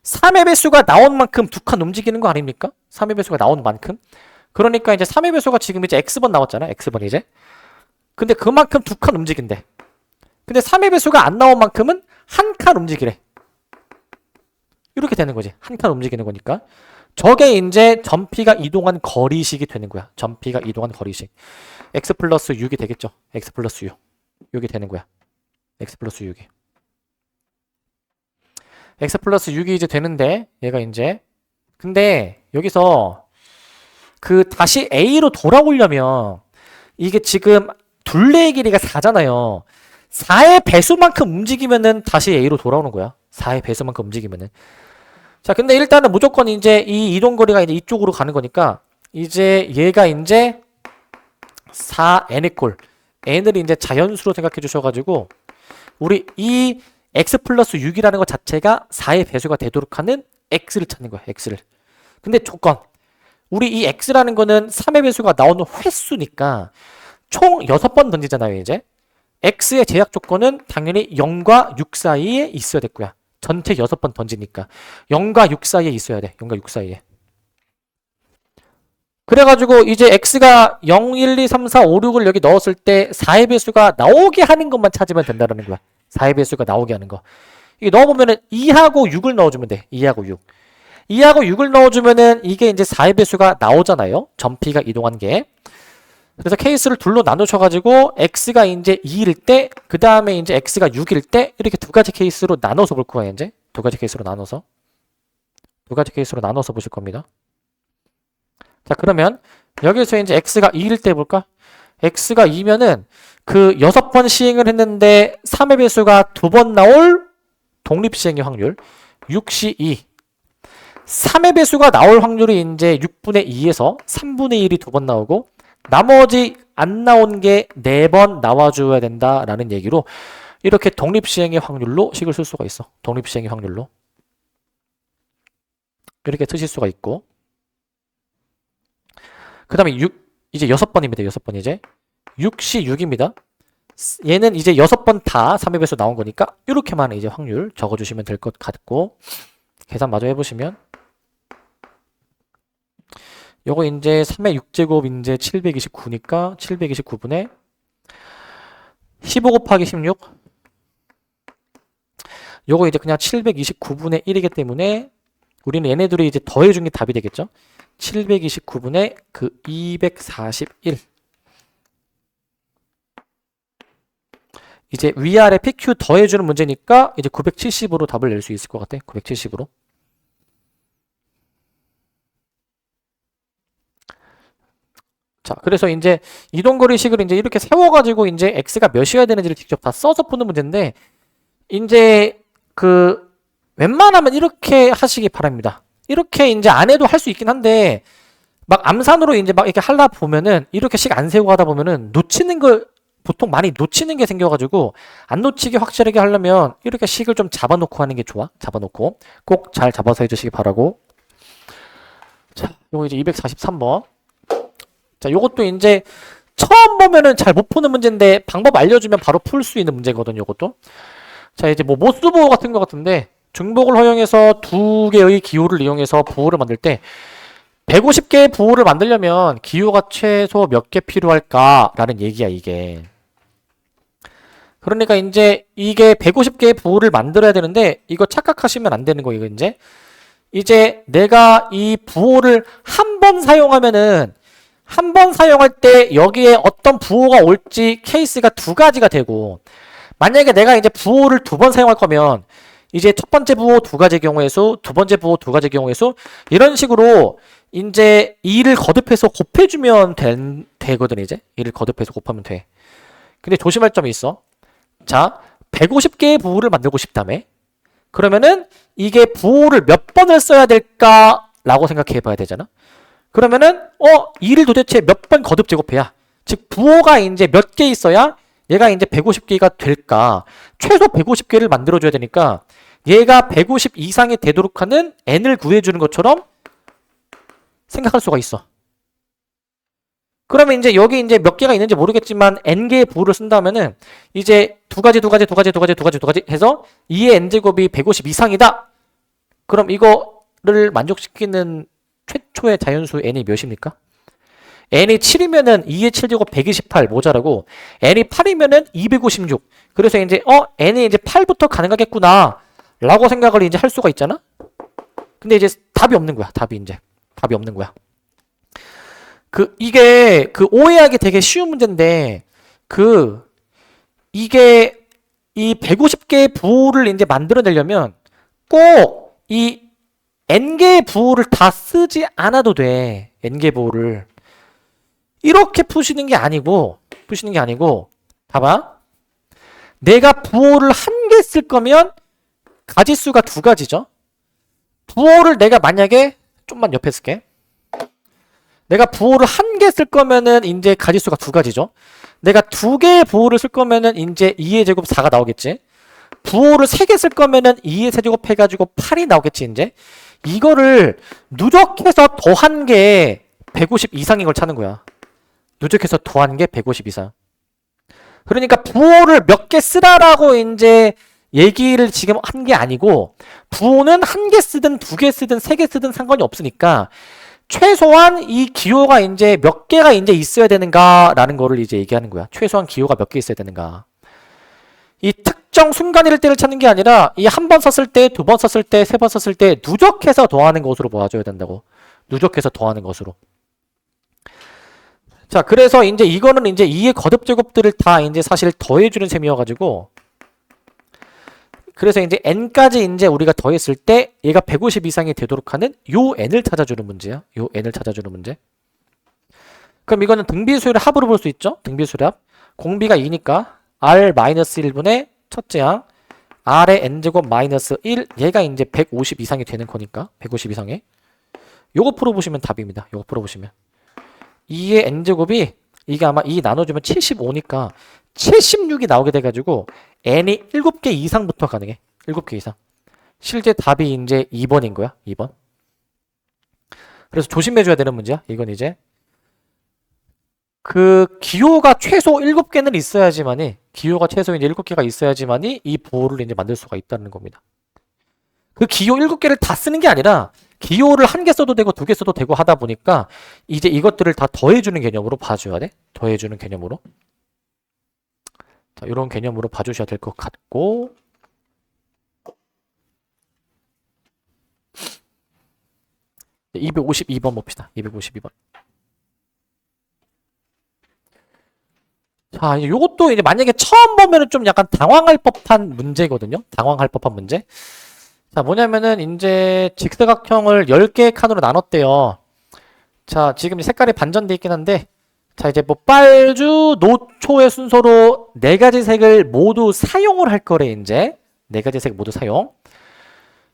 3의 배수가 나온 만큼 두 칸 움직이는 거 아닙니까? 3의 배수가 나온 만큼. 그러니까 이제 3의 배수가 지금 이제 X번 나왔잖아. X번 이제. 근데 그만큼 두 칸 움직인대. 근데 3의 배수가 안 나온 만큼은 한 칸 움직이래. 이렇게 되는 거지. 한 칸 움직이는 거니까. 저게 이제 전피가 이동한 거리식이 되는 거야. 전피가 이동한 거리식. x 플러스 6이 되겠죠. x 플러스 6. 6이 되는 거야. x 플러스 6이. x 플러스 6이 이제 되는데 얘가 이제 근데 여기서 그 다시 a로 돌아오려면 이게 지금 둘레의 길이가 4잖아요. 4의 배수만큼 움직이면은 다시 a로 돌아오는 거야. 4의 배수만큼 움직이면은. 자, 근데 일단은 무조건 이제 이 이동거리가 이제 이쪽으로 가는 거니까 이제 얘가 이제 4n의 꼴. n을 이제 자연수로 생각해 주셔가지고 우리 이 x 플러스 6이라는 것 자체가 4의 배수가 되도록 하는 x를 찾는 거야. x를. 근데 조건. 우리 이 x라는 거는 3의 배수가 나오는 횟수니까 총 6번 던지잖아요, 이제. x의 제약 조건은 당연히 0과 6 사이에 있어야 될 거야. 전체 6번 던지니까 0과 6 사이에 있어야 돼. 0과 6 사이에. 그래가지고 이제 x가 0, 1, 2, 3, 4, 5, 6을 여기 넣었을 때 4의 배수가 나오게 하는 것만 찾으면 된다는 거야. 4의 배수가 나오게 하는 거. 이게 넣어보면은 2하고 6을 넣어주면 돼. 2하고 6. 2하고 6을 넣어주면은 이게 이제 4의 배수가 나오잖아요. 전피가 이동한 게. 그래서 케이스를 둘로 나누셔가지고 x가 이제 2일 때, 그 다음에 이제 x가 6일 때 이렇게 두 가지 케이스로 나눠서 볼 거예요. 이제 두 가지 케이스로 나눠서 보실 겁니다. 자, 그러면 여기서 이제 x가 2일 때 볼까? x가 2면은 그 6번 시행을 했는데 3의 배수가 2번 나올 독립시행의 확률 6시 2. 3의 배수가 나올 확률이 이제 6분의 2에서 3분의 1이 2번 나오고 나머지 안 나온 게 4번 나와줘야 된다라는 얘기로 이렇게 독립시행의 확률로 식을 쓸 수가 있어. 독립시행의 확률로. 이렇게 쓰실 수가 있고. 그 다음에 6, 이제 6번입니다. 6번 이제. 6시 6입니다. 얘는 이제 6번 다 3의 배수 나온 거니까 이렇게만 이제 확률 적어주시면 될 것 같고. 계산 마저 해보시면. 요거 이제 3의 6제곱 이제 729니까 729분의 15 곱하기 16. 요거 이제 그냥 729분의 1이기 때문에 우리는 얘네들이 이제 더해준 게 답이 되겠죠. 729분의 그 241. 이제 위아래 PQ 더해주는 문제니까 이제 970으로 답을 낼 수 있을 것 같아. 970으로. 자, 그래서 이제 이동거리식을 이제 이렇게 세워가지고 이제 x가 몇이어야 되는지를 직접 다 써서 푸는 문제인데, 이제 그 웬만하면 이렇게 하시기 바랍니다. 이렇게 이제 안 해도 할 수 있긴 한데, 막 암산으로 이제 막 이렇게 하다 보면은 이렇게 식 안 세우고 하다 보면은 놓치는 걸 보통 많이 놓치는 게 생겨가지고 안 놓치게 확실하게 하려면 이렇게 식을 좀 잡아놓고 하는 게 좋아. 잡아놓고 꼭 잘 잡아서 해주시기 바라고. 자, 요거 이제 243번. 자, 요것도 이제 처음 보면은 잘 못 푸는 문제인데 방법 알려주면 바로 풀 수 있는 문제거든요, 요것도. 자, 이제 뭐 모스부호 같은 거 같은데 중복을 허용해서 두 개의 기호를 이용해서 부호를 만들 때 150개의 부호를 만들려면 기호가 최소 몇 개 필요할까라는 얘기야, 이게. 그러니까 이제 이게 150개의 부호를 만들어야 되는데 이거 착각하시면 안 되는 거예요, 이제 내가 이 부호를 한 번 사용하면은 한 번 사용할 때 여기에 어떤 부호가 올지 케이스가 두 가지가 되고, 만약에 내가 이제 부호를 2번 사용할 거면 이제 첫 번째 부호 2가지 경우의 수, 두 번째 부호 2가지 경우의 수, 이런 식으로 이제 2를 거듭해서 곱해주면 되거든, 이제. 2를 거듭해서 곱하면 돼. 근데 조심할 점이 있어. 자, 150개의 부호를 만들고 싶다며. 그러면은 이게 부호를 몇 번을 써야 될까라고 생각해 봐야 되잖아. 그러면은 2를 도대체 몇 번 거듭 제곱해야, 즉 부호가 이제 몇 개 있어야 얘가 이제 150개가 될까? 최소 150개를 만들어줘야 되니까 얘가 150 이상이 되도록 하는 n을 구해주는 것처럼 생각할 수가 있어. 그러면 이제 여기 이제 몇 개가 있는지 모르겠지만 n개의 부호를 쓴다면은 이제 두 가지 해서 2의 n제곱이 150 이상이다. 그럼 이거를 만족시키는 최초의 자연수 n이 몇입니까? n이 7이면은 2의 7제곱 128 모자라고 n이 8이면은 256. 그래서 이제 n이 이제 8부터 가능하겠구나 라고 생각을 이제 할 수가 있잖아. 근데 이제 답이 없는 거야. 답이 없는 거야. 이게 오해하기 되게 쉬운 문제인데 이게 이 150개의 부호를 이제 만들어내려면 꼭 이 n개의 부호를 다 쓰지 않아도 돼. n개 부호를 이렇게 푸시는 게 아니고 봐봐. 내가 부호를 한 개 쓸 거면 가지수가 두 가지죠. 부호를 내가 만약에 좀만 옆에 쓸게. 내가 부호를 한 개 쓸 거면은 이제 가지수가 두 가지죠. 내가 두 개의 부호를 쓸 거면은 이제 2의 제곱 4가 나오겠지. 부호를 세 개 쓸 거면은 2의 세제곱 해가지고 8이 나오겠지. 이제 이거를 누적해서 더한 게 150 이상인 걸 찾는 거야. 누적해서 더한 게 150 이상. 그러니까 부호를 몇 개 쓰라라고 이제 얘기를 지금 한 게 아니고 부호는 한 개 쓰든 두 개 쓰든 세 개 쓰든 상관이 없으니까 최소한 이 기호가 이제 몇 개가 이제 있어야 되는가라는 거를 이제 얘기하는 거야. 최소한 기호가 몇 개 있어야 되는가. 이 특정 순간일 때를 찾는 게 아니라 이 한 번 썼을 때, 두 번 썼을 때, 세 번 썼을 때 누적해서 더하는 것으로 봐줘야 된다고. 누적해서 더하는 것으로. 자, 그래서 이제 이거는 이제 2의 거듭 제곱들을 다 이제 사실 더해주는 셈이어가지고 그래서 이제 n까지 이제 우리가 더했을 때 얘가 150 이상이 되도록 하는 요 n을 찾아주는 문제야. 요 n을 찾아주는 문제. 그럼 이거는 등비수열의 합으로 볼 수 있죠? 등비수열의 합. 공비가 2니까 r-1분의 첫째 항 r의 n제곱 마이너스 1 얘가 이제 150 이상이 되는 거니까 150 이상에 요거 풀어보시면 답입니다. 요거 풀어보시면 2의 n제곱이 이게 아마 2 나눠주면 75니까 76이 나오게 돼가지고 n이 7개 이상부터 가능해. 7개 이상. 실제 답이 이제 2번인 거야. 2번. 그래서 조심해줘야 되는 문제야. 이건 이제 기호가 최소 7개는 있어야지만이 기호가 최소 이제 7개가 있어야지만이 이 부호를 이제 만들 수가 있다는 겁니다. 기호 7개를 다 쓰는 게 아니라 기호를 한 개 써도 되고 두 개 써도 되고 하다 보니까 이제 이것들을 다 더해주는 개념으로 봐줘야 돼. 더해주는 개념으로. 자, 이런 개념으로 봐주셔야 될 것 같고 네, 252번 봅시다. 252번. 자, 이제 요것도 이제 만약에 처음 보면은 좀 약간 당황할 법한 문제거든요. 당황할 법한 문제. 자, 뭐냐면은 이제 직사각형을 10개의 칸으로 나눴대요. 자, 지금 색깔이 반전돼 있긴 한데 자, 이제 뭐 빨주, 노초의 순서로 4가지 색을 모두 사용을 할 거래. 이제 4가지 색 모두 사용.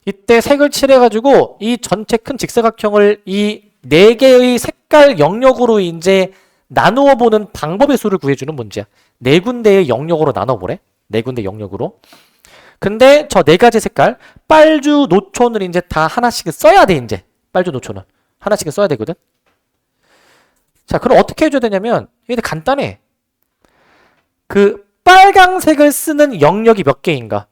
이때 색을 칠해가지고 이 전체 큰 직사각형을 이 4개의 색깔 영역으로 이제 나누어 보는 방법의 수를 구해주는 문제야. 4군데의 영역으로 나눠보래. 4군데 영역으로. 근데 저 4가지 색깔 빨주, 노초는 이제 다 하나씩 써야 돼. 이제 빨주, 노초는 하나씩 써야 되거든. 자, 그럼 어떻게 해줘야 되냐면 이게 간단해. 빨강색을 쓰는 영역이 몇 개인가?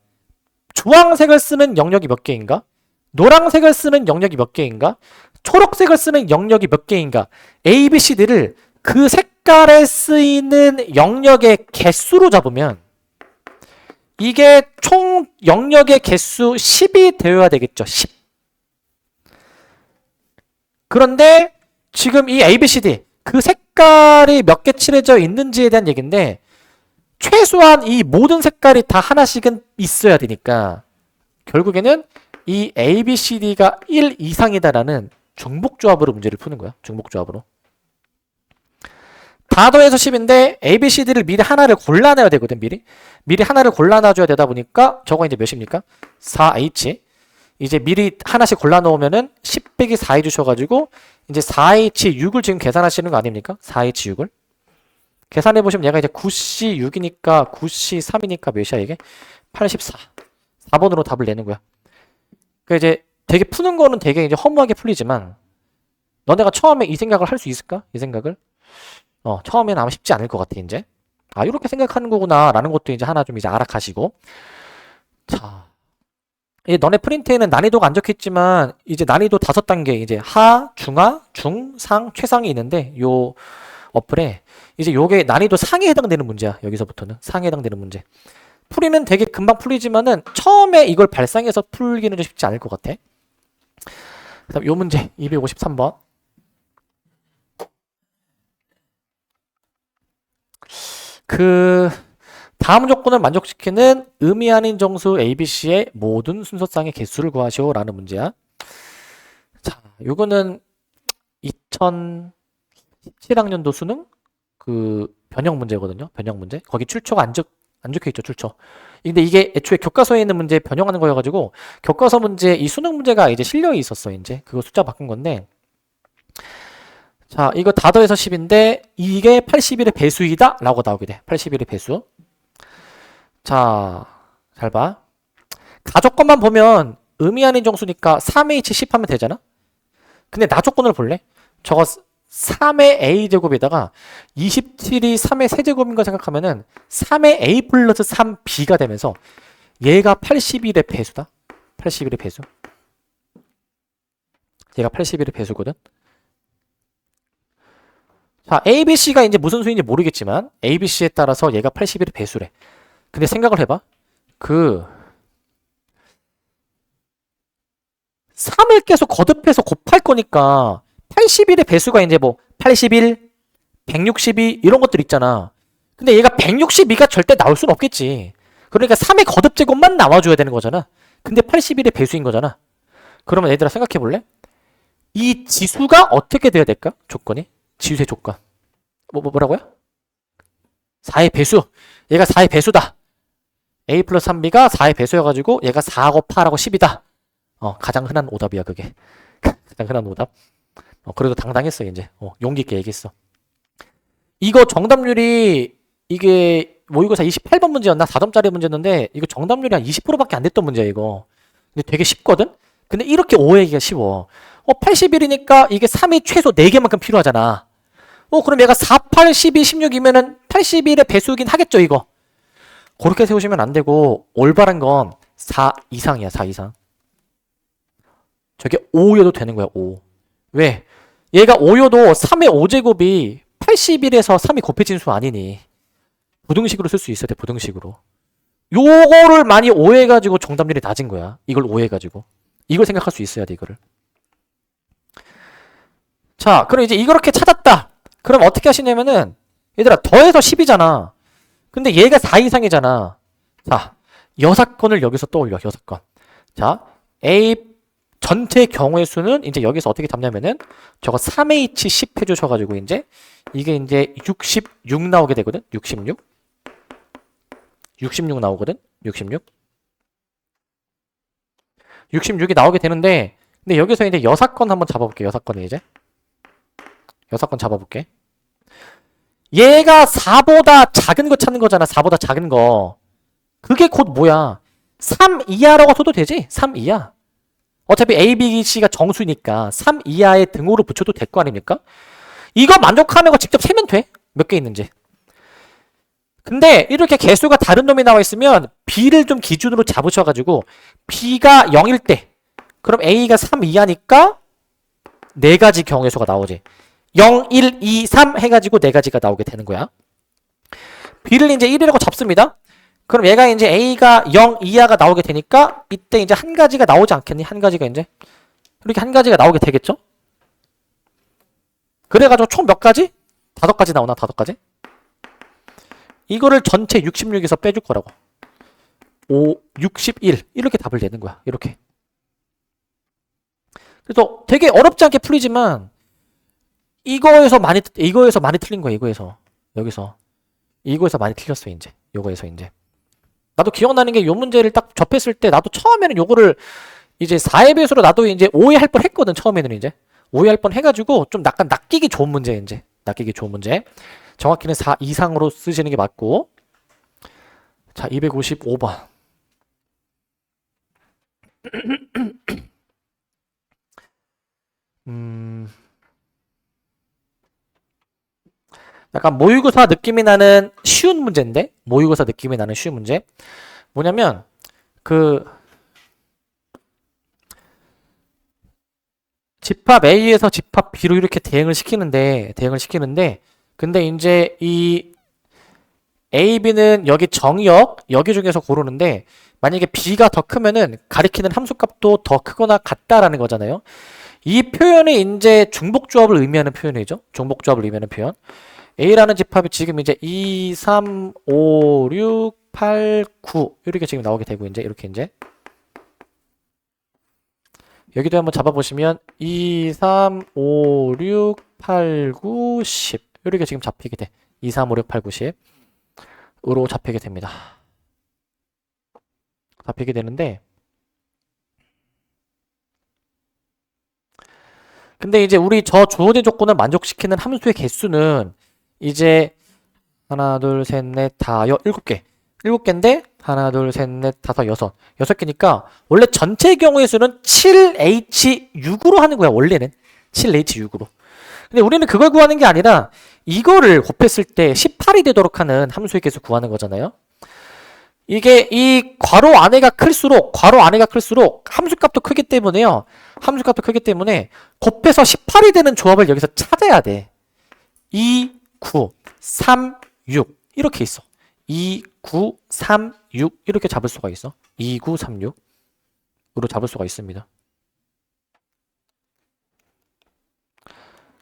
주황색을 쓰는 영역이 몇 개인가? 노란색을 쓰는 영역이 몇 개인가? 초록색을 쓰는 영역이 몇 개인가? A, B, C, D를 그 색깔에 쓰이는 영역의 개수로 잡으면 이게 총 영역의 개수 10이 되어야 되겠죠. 10. 그런데 지금 이 A, B, C, D 그 색깔이 몇 개 칠해져 있는지에 대한 얘기인데 최소한 이 모든 색깔이 다 하나씩은 있어야 되니까 결국에는 이 A, B, C, D가 1 이상이다라는 중복조합으로 문제를 푸는 거야. 중복조합으로. 다 더해서 10인데 A, B, C, D를 미리 하나를 골라내야 되거든. 미리 하나를 골라놔줘야 되다 보니까 저거 이제 몇입니까? 4H. 이제 미리 하나씩 골라놓으면은 10 빼기 4 해주셔가지고 이제 4H6을 지금 계산하시는 거 아닙니까? 4H6을. 계산해보시면 얘가 이제 9C 6이니까 9C 3이니까 몇이야 이게? 84. 4번으로 답을 내는 거야. 그 이제 되게 푸는 거는 되게 이제 허무하게 풀리지만 너네가 처음에 이 생각을 할 수 있을까? 이 생각을? 처음에는 아마 쉽지 않을 것 같아 이제. 아 이렇게 생각하는 거구나 라는 것도 이제 하나 좀 이제 알아가시고. 자, 너네 프린트에는 난이도가 안 적혀있지만 이제 난이도 5단계 이제 하, 중하, 중, 상, 최상이 있는데 요 어플에 이제 요게 난이도 상에 해당되는 문제야. 여기서부터는 상에 해당되는 문제. 풀이는 되게 금방 풀리지만은 처음에 이걸 발상해서 풀기는 좀 쉽지 않을 것 같아. 그다음 요 문제 253번. 그 다음 조건을 만족시키는 의미 아닌 정수 ABC의 모든 순서상의 개수를 구하시오 라는 문제야. 자, 요거는 2017학년도 수능 그 변형 문제거든요. 변형 문제. 거기 출처가 안 적혀 있죠, 출처. 근데 이게 애초에 교과서에 있는 문제 변형하는 거여가지고 교과서 문제 이 수능 문제가 이제 실려 있었어. 이제 그거 숫자 바꾼 건데. 자, 이거 다 더해서 10인데 이게 81의 배수이다 라고 나오게 돼. 81의 배수. 자, 잘 봐. 가조건만 보면 의미 아닌 정수니까 3H 10 하면 되잖아. 근데 나 조건을 볼래? 저거 3의 A제곱에다가 27이 3의 세제곱인가 생각하면은 3의 A 플러스 3B가 되면서 얘가 81의 배수다. 81의 배수. 얘가 81의 배수거든. 자, ABC가 이제 무슨 수인지 모르겠지만 ABC에 따라서 얘가 81의 배수래. 근데 생각을 해봐. 3을 계속 거듭해서 곱할 거니까 81의 배수가 이제 뭐 81, 162 이런 것들 있잖아. 근데 얘가 162가 절대 나올 순 없겠지. 그러니까 3의 거듭 제곱만 나와줘야 되는 거잖아. 근데 81의 배수인 거잖아. 그러면 얘들아 생각해 볼래? 이 지수가 어떻게 돼야 될까? 조건이? 지수의 조건. 뭐라고요? 4의 배수. 얘가 4의 배수다. A 플러스 3B가 4의 배수여가지고 얘가 4하고 8하고 10이다. 가장 흔한 오답이야 그게. 가장 흔한 오답. 그래도 당당했어 이제. 용기 있게 얘기했어. 이거 정답률이 이게 모의고사 28번 문제였나? 4점짜리 문제였는데 이거 정답률이 한 20%밖에 안 됐던 문제야 이거. 근데 되게 쉽거든? 근데 이렇게 오해하기가 쉬워. 81이니까 이게 3이 최소 4개만큼 필요하잖아. 그럼 얘가 4, 8, 12, 16이면은 81의 배수긴 하겠죠 이거. 그렇게 세우시면 안 되고 올바른 건 4 이상이야. 4 이상. 저게 5여도 되는 거야. 5. 왜? 얘가 5여도 3의 5제곱이 81에서 3이 곱해진 수 아니니. 부등식으로 쓸 수 있어야 돼. 부등식으로. 요거를 많이 오해해가지고 정답률이 낮은 거야. 이걸 오해해가지고. 이걸 생각할 수 있어야 돼. 이거를. 자, 그럼 이제 이렇게 찾았다. 그럼 어떻게 하시냐면은 얘들아 더해서 10이잖아. 근데 얘가 4 이상이잖아. 자, 6건을 여기서 떠올려. 6건. 자, A 전체 경우의 수는 이제 여기서 어떻게 잡냐면은 저거 3H 10 해주셔가지고 이제 이게 이제 66 나오게 되거든. 66 나오거든. 66이 나오게 되는데 근데 여기서 이제 6건 한번 잡아볼게. 6건을 이제 6건 잡아볼게. 얘가 4보다 작은 거 찾는 거잖아. 4보다 작은 거. 그게 곧 뭐야? 3 이하라고 써도 되지? 3 이하. 어차피 A, B, C가 정수니까 3 이하에 등호를 붙여도 될 거 아닙니까? 이거 만족하는 거 직접 세면 돼. 몇 개 있는지. 근데 이렇게 개수가 다른 놈이 나와 있으면 B를 좀 기준으로 잡으셔가지고 B가 0일 때 그럼 A가 3 이하니까 4가지 경우의 수가 나오지. 0, 1, 2, 3 해가지고 4가지가 나오게 되는 거야. B를 이제 1이라고 잡습니다. 그럼 얘가 이제 A가 0 이하가 나오게 되니까 이때 이제 한 가지가 나오지 않겠니? 한 가지가 이제 이렇게 한 가지가 나오게 되겠죠? 그래가지고 총 몇 가지? 5가지 나오나? 5가지? 이거를 전체 66에서 빼줄 거라고. 5, 61 이렇게 답을 내는 거야. 이렇게. 그래서 되게 어렵지 않게 풀리지만 이거에서 많이 틀린 거야. 이거에서 많이 틀렸어 이제. 요거에서 이제. 나도 기억나는 게 요 문제를 딱 접했을 때 나도 처음에는 요거를 이제 4의 배수로 나도 이제 오해할 뻔 했거든. 처음에는 이제 오해할 뻔 해가지고 좀 약간 낚이기 좋은 문제 이제. 낚이기 좋은 문제. 정확히는 4 이상으로 쓰시는 게 맞고. 자, 255번. 약간 모의고사 느낌이 나는 쉬운 문제인데, 모의고사 느낌이 나는 쉬운 문제. 뭐냐면, 집합 A에서 집합 B로 이렇게 대응을 시키는데, 근데 이제 이 A, B는 여기 정역, 여기 중에서 고르는데, 만약에 B가 더 크면은 가리키는 함수값도 더 크거나 같다라는 거잖아요. 이 표현이 이제 중복조합을 의미하는 표현이죠. 중복조합을 의미하는 표현. A라는 집합이 지금 이제 2, 3, 5, 6, 8, 9 이렇게 지금 나오게 되고 이제 여기도 한번 잡아보시면 2, 3, 5, 6, 8, 9, 10 이렇게 지금 잡히게 돼. 2, 3, 5, 6, 8, 9, 10으로 잡히게 됩니다. 잡히게 되는데 근데 이제 우리 저 주어진 조건을 만족시키는 함수의 개수는 이제 하나, 둘, 셋, 넷, 다, 7개. 7개인데 하나, 둘, 셋, 넷, 다섯, 여섯. 6개니까 원래 전체 경우의 수는 7H6으로 하는 거야. 원래는 7H6으로. 근데 우리는 그걸 구하는 게 아니라 이거를 곱했을 때 18이 되도록 하는 함수의 개수 구하는 거잖아요. 이게 이 괄호 안에가 클수록 함수값도 크기 때문에요. 함수값도 크기 때문에 곱해서 18이 되는 조합을 여기서 찾아야 돼. 2, 9, 3, 6 이렇게 있어. 2, 9, 3, 6 이렇게 잡을 수가 있어. 2, 9, 3, 6으로 잡을 수가 있습니다.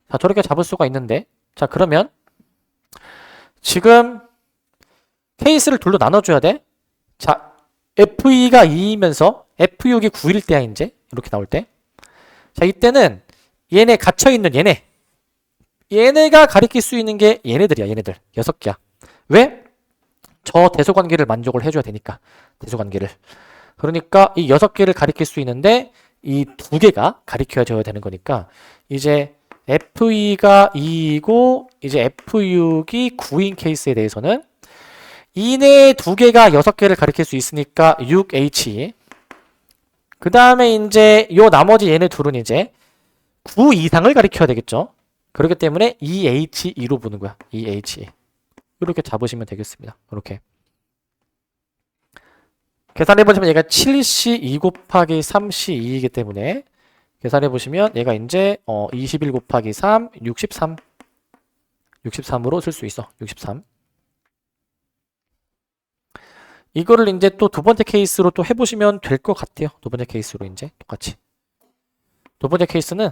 자, 저렇게 잡을 수가 있는데 자, 그러면 지금 케이스를 둘로 나눠줘야 돼. 자, F2가 2이면서 F6이 9일 때야 이제 이렇게 나올 때. 자, 이때는 얘네 갇혀있는 얘네가 가리킬 수 있는 게 얘네들이야. 얘네들 6개야. 왜? 저 대소관계를 만족을 해줘야 되니까. 대소관계를. 그러니까 이 6개를 가리킬 수 있는데 이 2개가 가리켜져야 되는 거니까 이제 F2가 2이고 이제 F6이 9인 케이스에 대해서는 이내 2개가 6개를 가리킬 수 있으니까 6H. 그 다음에 이제 요 나머지 얘네 둘은 이제 9 이상을 가리켜야 되겠죠. 그렇기 때문에 2H2로 보는 거야. 2H2. 이렇게 잡으시면 되겠습니다. 이렇게. 계산해보시면 얘가 7C 2 곱하기 3C 2이기 때문에 계산해보시면 얘가 이제 21 곱하기 3, 63. 63으로 쓸 수 있어. 63. 이거를 이제 또 두 번째 케이스로 또 해보시면 될 것 같아요. 두 번째 케이스로 이제 똑같이. 두 번째 케이스는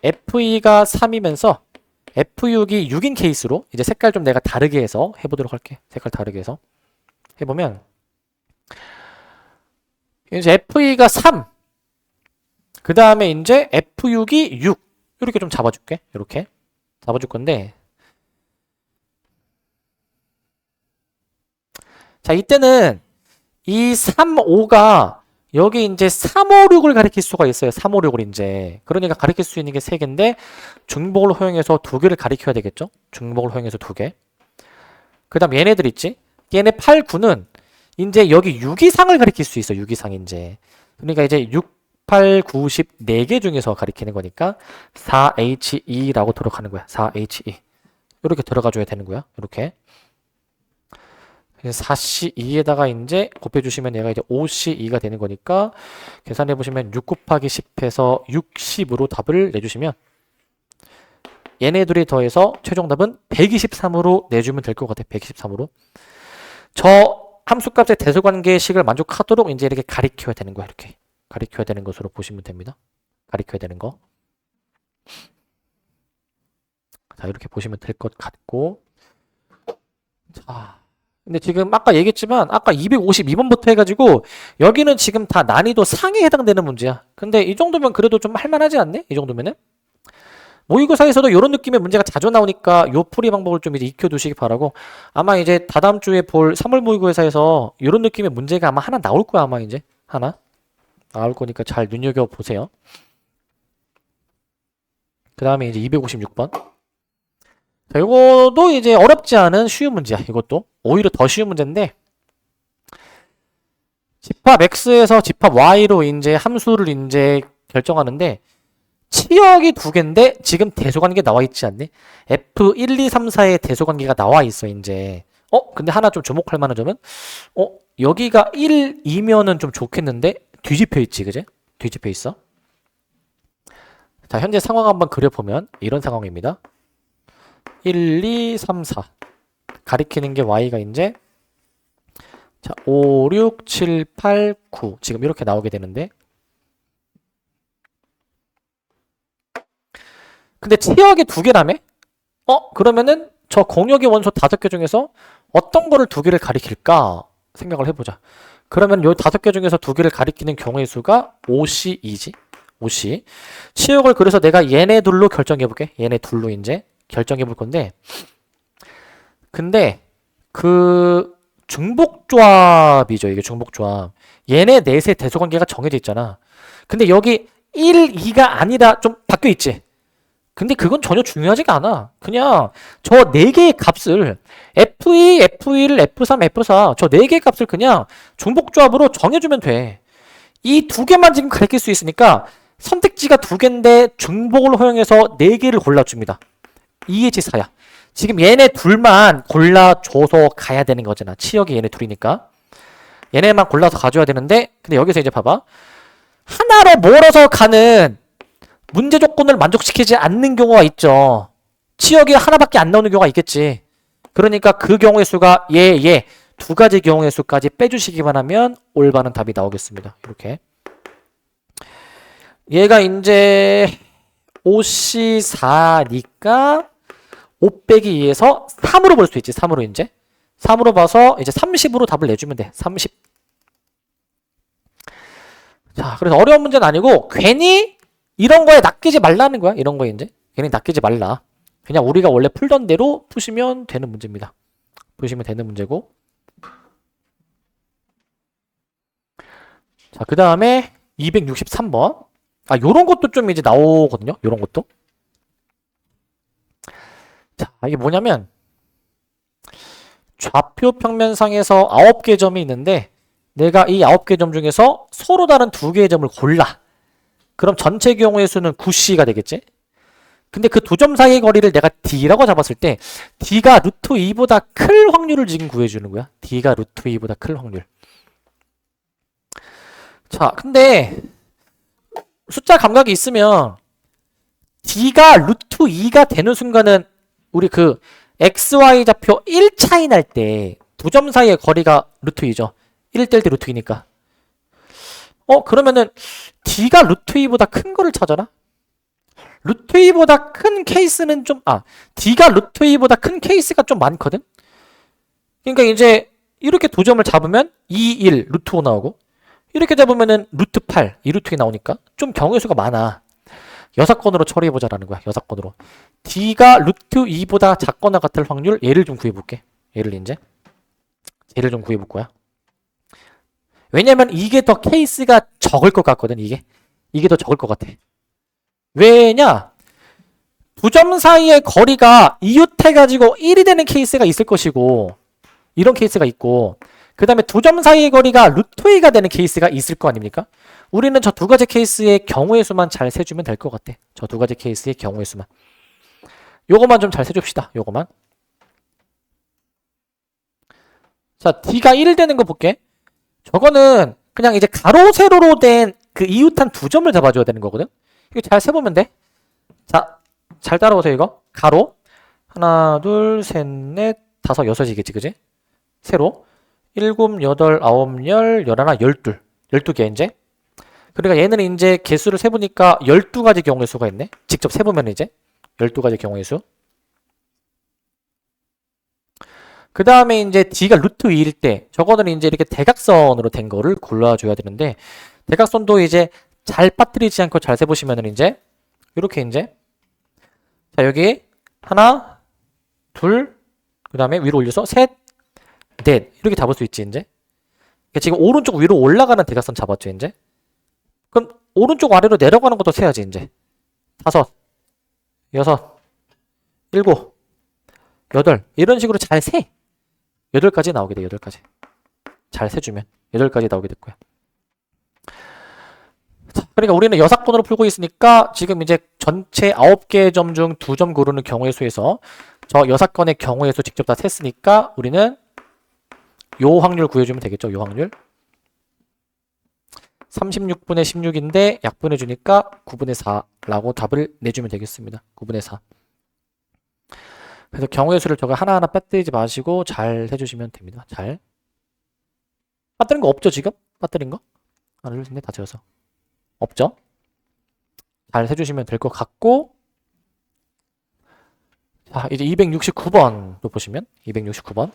F2가 3이면서 F6이 6인 케이스로 이제 색깔 좀 내가 다르게 해서 해보도록 할게. 색깔 다르게 해서 해보면 이제 F2가 3. 그 다음에 이제 F6이 6. 이렇게 좀 잡아줄게. 이렇게 잡아줄 건데 자, 이때는 이 3, 5가 여기 이제 3, 5, 6을 가리킬 수가 있어요. 3, 5, 6을 이제. 그러니까 가리킬 수 있는 게 3개인데 중복을 허용해서 2개를 가리켜야 되겠죠? 중복을 허용해서 2개. 그 다음 얘네들 있지? 얘네 8, 9는 이제 여기 6 이상을 가리킬 수 있어. 6 이상 이제. 그러니까 이제 6, 8, 9, 10 4개 중에서 가리키는 거니까 4H2라고 들어가는 거야. 4H2. 이렇게 들어가줘야 되는 거야. 이렇게. 4C2에다가 이제 곱해주시면 얘가 이제 5C2가 되는 거니까 계산해보시면 6 곱하기 10 해서 60으로 답을 내주시면 얘네들이 더해서 최종 답은 123으로 내주면 될 것 같아. 123으로. 저 함수값의 대소관계식을 만족하도록 이제 이렇게 가리켜야 되는 거야. 이렇게. 가리켜야 되는 것으로 보시면 됩니다. 가리켜야 되는 거. 자, 이렇게 보시면 될 것 같고. 자. 근데 지금 아까 얘기했지만 아까 252번부터 해가지고 여기는 지금 다 난이도 상에 해당되는 문제야. 근데 이 정도면 그래도 좀 할만하지 않네? 이 정도면은? 모의고사에서도 이런 느낌의 문제가 자주 나오니까 요 풀이 방법을 좀 이제 익혀두시기 바라고 아마 이제 다다음 주에 볼 3월 모의고사에서 이런 느낌의 문제가 아마 하나 나올 거야. 아마 이제 하나 나올 거니까 잘 눈여겨보세요. 그 다음에 이제 256번 자, 이것도 이제 어렵지 않은 쉬운 문제야. 이것도 오히려 더 쉬운 문제인데 집합 X에서 집합 Y로 이제 함수를 이제 결정하는데 치역이 두 개인데 지금 대소관계 나와 있지 않니? F1, 2, 3, 4의 대소관계가 나와 있어 이제. 근데 하나 좀 주목할 만한 점은 여기가 1이면은 좀 좋겠는데 뒤집혀 있지, 그제? 뒤집혀 있어. 자, 현재 상황 한번 그려보면 이런 상황입니다. 1, 2, 3, 4 가리키는 게 Y가 이제 자, 5, 6, 7, 8, 9 지금 이렇게 나오게 되는데 근데 치역이 두 개라며? 그러면은 저 공역의 원소 5개 중에서 어떤 거를 두 개를 가리킬까 생각을 해보자. 그러면 요 5개 중에서 두 개를 가리키는 경우의 수가 5C이지. 5C. 치역을 그래서 내가 얘네 둘로 결정해볼게. 얘네 둘로 이제 결정해볼 건데 근데 그 중복조합이죠. 이게 중복조합. 얘네 넷의 대소관계가 정해져 있잖아. 근데 여기 1, 2가 아니라 좀 바뀌어 있지. 근데 그건 전혀 중요하지가 않아. 그냥 저 4개의 값을 F2, F1, F3, F4 저 4개의 값을 그냥 중복조합으로 정해주면 돼. 이 두 개만 지금 가리킬 수 있으니까 선택지가 2개인데 중복을 허용해서 4개를 골라줍니다. 이해지사야. 지금 얘네 둘만 골라줘서 가야 되는 거잖아. 치역이 얘네 둘이니까. 얘네만 골라서 가줘야 되는데 근데 여기서 이제 봐봐. 하나로 몰아서 가는 문제 조건을 만족시키지 않는 경우가 있죠. 치역이 하나밖에 안 나오는 경우가 있겠지. 그러니까 그 경우의 수가 얘 두 가지 경우의 수까지 빼주시기만 하면 올바른 답이 나오겠습니다. 이렇게. 얘가 이제 5C4니까 5 빼기 2에서 3으로 볼 수 있지. 3으로 이제. 3으로 봐서 이제 30으로 답을 내주면 돼. 30. 자, 그래서 어려운 문제는 아니고 괜히 이런 거에 낚이지 말라는 거야. 이런 거에 이제. 괜히 낚이지 말라. 그냥 우리가 원래 풀던 대로 푸시면 되는 문제입니다. 푸시면 되는 문제고. 자, 그 다음에 263번. 요런 것도 좀 이제 나오거든요. 요런 것도. 자, 이게 뭐냐면 좌표 평면상에서 9개 점이 있는데 내가 이 9개 점 중에서 서로 다른 2개의 점을 골라. 그럼 전체 경우의 수는 9C가 되겠지? 근데 그 두 점 사이의 거리를 내가 D라고 잡았을 때 D가 루트 2보다 클 확률을 지금 구해주는 거야. D가 루트 2보다 클 확률. 자, 근데 숫자 감각이 있으면 D가 루트 2가 되는 순간은 우리 그 XY 좌표 1 차이 날 때 두 점 사이의 거리가 루트 2죠. 1 뗄 때 루트 2니까. 그러면은 D가 루트 2보다 큰 거를 찾아라? 루트 2보다 큰 케이스는 좀, D가 루트 2보다 큰 케이스가 좀 많거든? 그러니까 이제 이렇게 두 점을 잡으면 2, 1, 루트 5 나오고 이렇게 잡으면은 루트 8, 2 루트 2 나오니까 좀 경우의 수가 많아. 여사건으로 처리해보자라는 거야. 여사건으로. D가 루트 2보다 작거나 같을 확률 얘를 좀 구해볼게. 얘를 좀 구해볼 거야. 왜냐면 이게 더 케이스가 적을 것 같거든. 이게 더 적을 것 같아. 왜냐? 두 점 사이의 거리가 이웃해가지고 1이 되는 케이스가 있을 것이고 이런 케이스가 있고 그 다음에 두 점 사이의 거리가 루트 2가 되는 케이스가 있을 거 아닙니까? 우리는 저 두 가지 케이스의 경우의 수만 잘 세주면 될 것 같아. 저 두 가지 케이스의 경우의 수만. 요거만 좀 잘 세줍시다. 요거만. 자, D가 1 되는 거 볼게. 저거는 그냥 이제 가로 세로로 된 그 이웃한 두 점을 잡아줘야 되는 거거든. 이거 잘 세보면 돼. 자, 잘 따라오세요 이거. 가로 하나, 둘, 셋, 넷, 다섯, 여섯이겠지, 그지? 세로 7, 8, 9, 10, 11, 12. 12개 이제. 그러니까 얘는 이제 개수를 세보니까 12가지 경우의 수가 있네. 직접 세보면 이제 12가지 경우의 수. 그 다음에 이제 D가 루트 2일 때 저거는 이제 이렇게 대각선으로 된 거를 골라줘야 되는데 대각선도 이제 잘 빠뜨리지 않고 잘 세보시면은 이제 이렇게 이제 자 여기 하나 둘 그 다음에 위로 올려서 셋 넷 이렇게 잡을 수 있지 이제. 그러니까 지금 오른쪽 위로 올라가는 대각선 잡았죠 이제. 그럼 오른쪽 아래로 내려가는 것도 세야지 이제. 5 6 7 8 이런 식으로 잘 세. 8까지 나오게 돼. 8까지. 잘 세주면 8까지 나오게 됐고요. 그러니까 우리는 여사건으로 풀고 있으니까 지금 이제 전체 9개의 점 중 2점 고르는 경우의 수에서 저 여사건의 경우의 수 직접 다 셌으니까 우리는 요 확률 구해주면 되겠죠. 요 확률. 36분의 16인데 약분해 주니까 9분의 4라고 답을 내주면 되겠습니다. 9분의 4. 그래서 경우의 수를 저거 하나하나 빼뜨리지 마시고 잘 해주시면 됩니다. 잘. 빠뜨린 거 없죠, 지금? 빠뜨린 거? 하나, 둘, 셋, 넷, 다 채워서. 없죠? 잘 해주시면 될 것 같고, 자, 이제 269번도 보시면, 269번.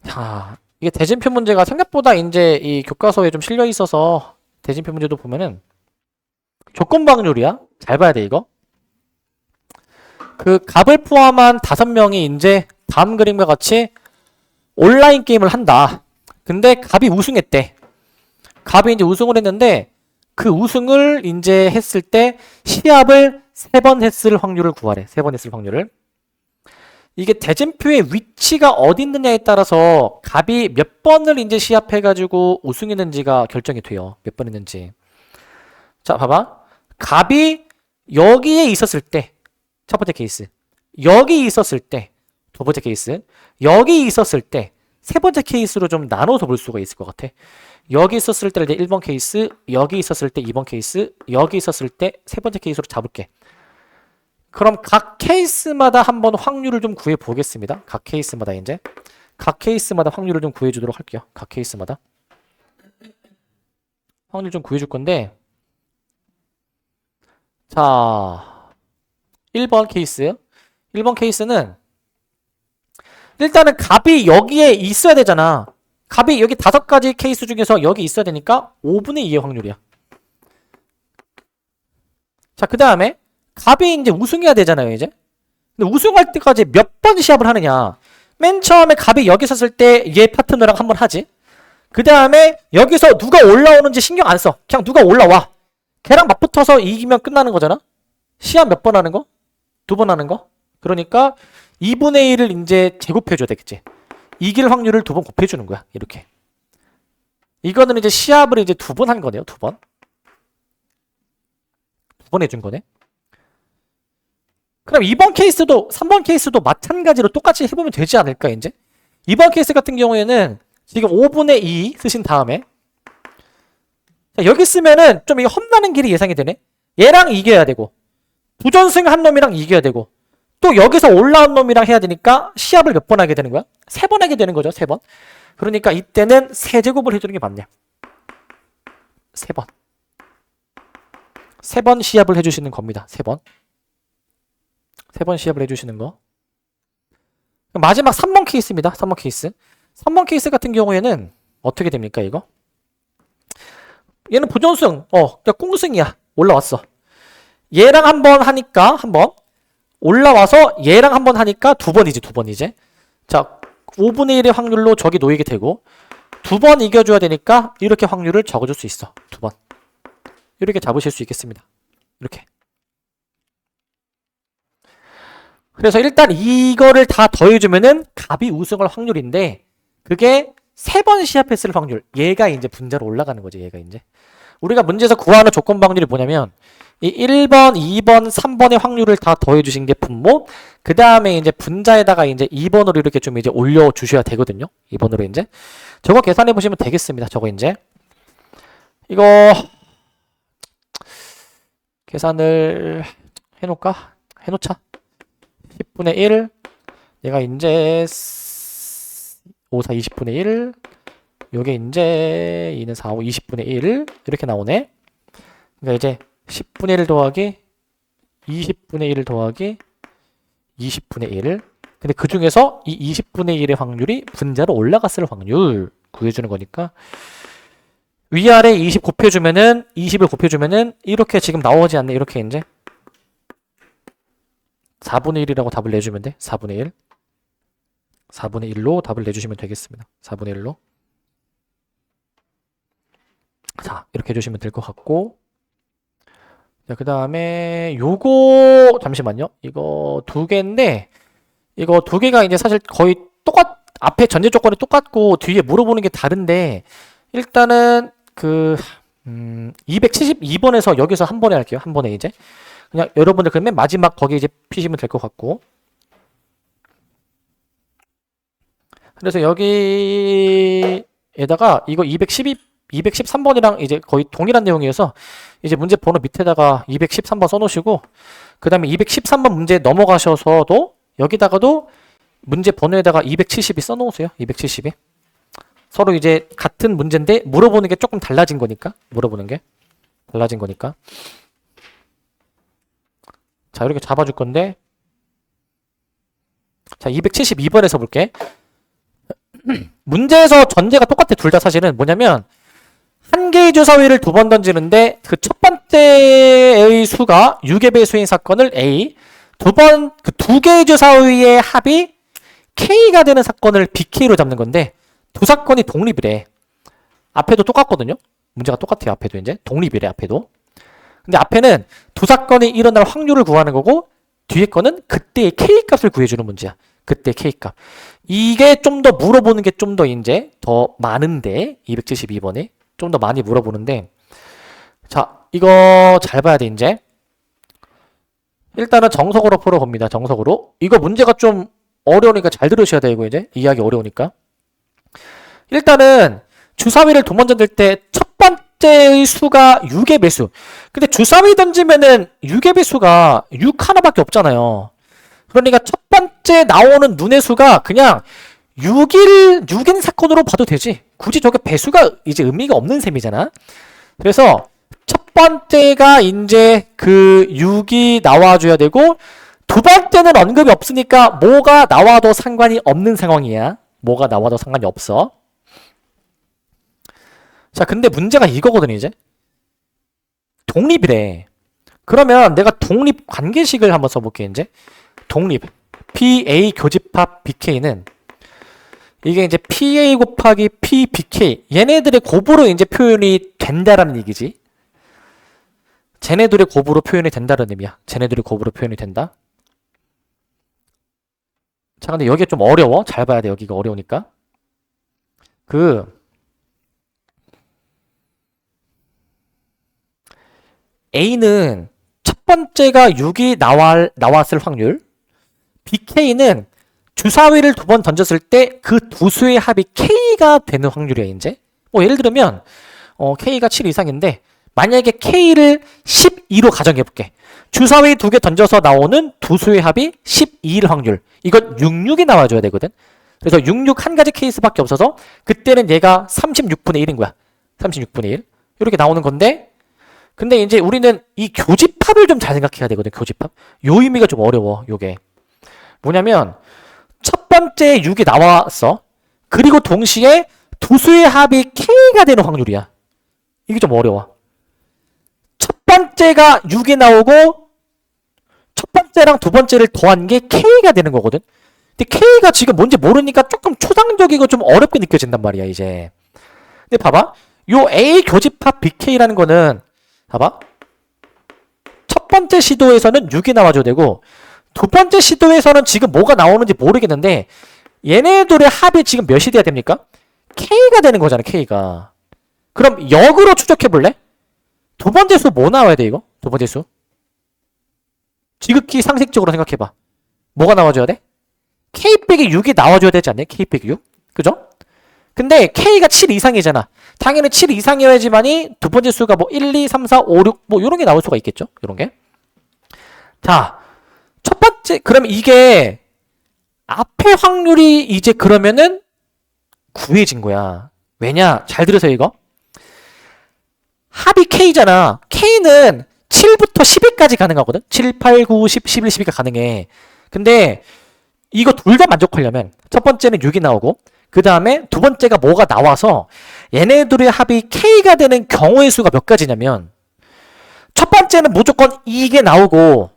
자, 이게 대진표 문제가 생각보다 이제 이 교과서에 좀 실려 있어서 대진표 문제도 보면은 조건방률이야. 잘 봐야 돼, 이거. 그 값을 포함한 5명이 이제 다음 그림과 같이 온라인 게임을 한다. 근데 값이 우승했대. 값이 이제 우승을 했는데 그 우승을 이제 했을 때 시합을 3번 했을 확률을 구하래. 3번 했을 확률을. 이게 대진표의 위치가 어디 있느냐에 따라서 값이 몇 번을 이제 시합해가지고 우승했는지가 결정이 돼요. 몇 번 했는지. 자, 봐봐. 값이 여기에 있었을 때, 첫 번째 케이스. 여기 있었을 때, 두 번째 케이스. 여기 있었을 때, 세 번째 케이스로 좀 나눠서 볼 수가 있을 것 같아. 여기 있었을 때 이제 1번 케이스, 여기 있었을 때 2번 케이스, 여기 있었을 때 세 번째 케이스로 잡을게. 그럼 각 케이스마다 한번 확률을 좀 구해 보겠습니다. 각 케이스마다 이제 각 케이스마다 확률을 좀 구해 주도록 할게요. 각 케이스마다 확률 좀 구해 줄 건데, 자, 1번 케이스. 1번 케이스는 일단은 값이 여기에 있어야 되잖아. 값이 여기 5가지 케이스 중에서 여기 있어야 되니까 5분의 2의 확률이야. 자, 그 다음에 값이 이제 우승해야 되잖아요, 이제. 근데 우승할 때까지 몇 번 시합을 하느냐. 맨 처음에 값이 여기 있었을 때 얘 파트너랑 한번 하지. 그 다음에 여기서 누가 올라오는지 신경 안 써. 그냥 누가 올라와. 걔랑 맞붙어서 이기면 끝나는 거잖아. 시합 몇 번 하는 거? 2번 하는 거? 그러니까 2분의 1을 이제 제곱해줘야 되겠지. 이길 확률을 2번 곱해주는 거야. 이렇게. 이거는 이제 시합을 이제 2번 한 거네요. 2번. 2번 해준 거네. 그럼 2번 케이스도 3번 케이스도 마찬가지로 똑같이 해보면 되지 않을까 이제? 2번 케이스 같은 경우에는 지금 5분의 2 쓰신 다음에 자, 여기 쓰면은 좀 이거 험나는 길이 예상이 되네. 얘랑 이겨야 되고 부전승한 놈이랑 이겨야 되고 또 여기서 올라온 놈이랑 해야 되니까 시합을 몇 번 하게 되는 거야? 3번 하게 되는 거죠. 3번. 그러니까 이때는 세제곱을 해주는 게 맞네. 3번. 3번 시합을 해주시는 겁니다. 3번. 3번 시합을 해주시는 거. 마지막 3번 케이스입니다. 3번 케이스. 3번 케이스 같은 경우에는 어떻게 됩니까, 이거? 얘는 부전승, 그러니까 꽁승이야. 올라왔어. 얘랑 한번 하니까, 한번. 올라와서 얘랑 한번 하니까 2번이지, 2번 이제. 자, 5분의 1의 확률로 저기 놓이게 되고, 2번 이겨줘야 되니까 이렇게 확률을 적어줄 수 있어. 2번. 이렇게 잡으실 수 있겠습니다. 이렇게. 그래서 일단 이거를 다 더해주면은 값이 우승할 확률인데 그게 3번 시합했을 확률. 얘가 이제 분자로 올라가는 거지. 얘가 이제. 우리가 문제에서 구하는 조건 방률이 뭐냐면 이 1번, 2번, 3번의 확률을 다 더해주신 게 분모. 그 다음에 이제 분자에다가 이제 2번으로 이렇게 좀 이제 올려주셔야 되거든요. 2번으로 이제. 저거 계산해 보시면 되겠습니다. 저거 이제. 이거 계산을 해놓을까? 해놓자. 10분의 1 얘가 이제 5, 4, 20분의 1 요게 이제 2는 4, 5, 20분의 1 이렇게 나오네. 그러니까 이제 10분의 1 더하기 20분의 1 더하기 20분의 1 근데 그 중에서 이 20분의 1의 확률이 분자로 올라갔을 확률 구해주는 거니까 위아래 20 곱해주면은 20을 곱해주면은 이렇게 지금 나오지 않네. 이렇게 이제 4분의 1이라고 답을 내주면 돼. 4분의 1. 4분의 1로 답을 내주시면 되겠습니다. 4분의 1로. 자, 이렇게 해주시면 될 것 같고. 자, 그 다음에 요거 잠시만요. 이거 2개인데 이거 두 개가 이제 사실 거의 앞에 전제 조건이 똑같고 뒤에 물어보는 게 다른데, 일단은 272번에서 여기서 한 번에 할게요. 한 번에 이제. 그냥 여러분들 그러면 마지막 거기 이제 피시면 될 것 같고. 그래서 여기에다가 이거 213번이랑 이제 거의 동일한 내용이어서 이제 문제 번호 밑에다가 213번 써놓으시고, 그 다음에 213번 문제 넘어가셔서도 여기다가도 문제 번호에다가 272 써놓으세요. 272. 서로 이제 같은 문제인데 물어보는 게 조금 달라진 거니까. 물어보는 게 달라진 거니까. 자, 이렇게 잡아줄 건데. 자, 272번에서 볼게. 문제에서 전제가 똑같아. 둘 다 사실은 뭐냐면, 한 개의 주사위를 두 번 던지는데 그 첫 번째의 수가 6의 배수인 사건을 A, 두 개의 주사위의 합이 K가 되는 사건을 BK로 잡는 건데, 두 사건이 독립이래. 앞에도 똑같거든요. 문제가 똑같아요. 앞에도 이제 독립이래. 앞에도. 근데 앞에는 두 사건이 일어날 확률을 구하는 거고, 뒤에 거는 그때의 K값을 구해주는 문제야. 그때 K값. 이게 좀 더 물어보는 게 좀 더 이제 더 많은데, 272번에 좀 더 많이 물어보는데, 자, 이거 잘 봐야 돼. 이제 일단은 정석으로 풀어봅니다. 정석으로. 이거 문제가 좀 어려우니까 잘 들으셔야 돼요. 이거 이제 이해하기 어려우니까. 일단은 주사위를 두 번 던질 때 첫 번째의 수가 6의 배수. 근데 주사위 던지면은 6의 배수가 6 하나밖에 없잖아요. 그러니까 첫 번째 나오는 눈의 수가 그냥 6인 사건으로 봐도 되지. 굳이 저게 배수가 이제 의미가 없는 셈이잖아. 그래서 첫 번째가 이제 그 6이 나와줘야 되고, 두 번째는 언급이 없으니까 뭐가 나와도 상관이 없는 상황이야. 뭐가 나와도 상관이 없어. 자, 근데 문제가 이거거든. 이제 독립이래. 그러면 내가 독립 관계식을 한번 써볼게. 이제 독립 PA 교집합 BK는 이게 이제 PA 곱하기 PBK, 얘네들의 곱으로 이제 표현이 된다라는 얘기지. 쟤네들의 곱으로 표현이 된다는 의미야. 쟤네들의 곱으로 표현이 된다. 자, 근데 여기가 좀 어려워. 잘 봐야 돼. 여기가 어려우니까. A는 첫 번째가 6이 나왔을 확률, BK는 주사위를 두 번 던졌을 때 그 두 수의 합이 K가 되는 확률이야. 이제 예를 들면 K가 7 이상인데, 만약에 K를 12로 가정해볼게. 주사위 두 개 던져서 나오는 두 수의 합이 12일 확률. 이건 66이 나와줘야 되거든. 그래서 66 한 가지 케이스밖에 없어서 그때는 얘가 36분의 1인 거야. 36분의 1. 이렇게 나오는 건데, 근데 이제 우리는 이 교집합을 좀 잘 생각해야 되거든. 교집합. 요 의미가 좀 어려워. 요게 뭐냐면, 첫 번째 6이 나왔어. 그리고 동시에 두 수의 합이 K가 되는 확률이야. 이게 좀 어려워. 첫 번째가 6이 나오고 첫 번째랑 두 번째를 더한 게 K가 되는 거거든. 근데 K가 지금 뭔지 모르니까 조금 초상적이고 좀 어렵게 느껴진단 말이야. 이제 근데 봐봐, 요 A 교집합 BK라는 거는 봐봐, 첫 번째 시도에서는 6이 나와줘야 되고, 두 번째 시도에서는 지금 뭐가 나오는지 모르겠는데 얘네들의 합이 지금 몇이 돼야 됩니까? K가 되는 거잖아. K가. 그럼 역으로 추적해 볼래? 두 번째 수 뭐 나와야 돼? 이거 두 번째 수 지극히 상식적으로 생각해봐. 뭐가 나와줘야 돼? K 빼기 6이 나와줘야 되지 않냐? K 빼기 6. 그죠? 근데 K가 7 이상이잖아. 당연히 7 이상이어야지만이 두 번째 수가 뭐 1, 2, 3, 4, 5, 6 뭐 요런 게 나올 수가 있겠죠? 요런 게. 자, 첫 번째, 그러면 이게 앞에 확률이 이제 그러면은 구해진 거야. 왜냐? 잘 들으세요, 이거. 합이 K잖아. K는 7부터 10일까지 가능하거든? 7, 8, 9, 10, 11, 12가 가능해. 근데 이거 둘 다 만족하려면 첫 번째는 6이 나오고, 그 다음에 두 번째가 뭐가 나와서 얘네들의 합이 K가 되는 경우의 수가 몇 가지냐면, 첫 번째는 무조건 이게 나오고,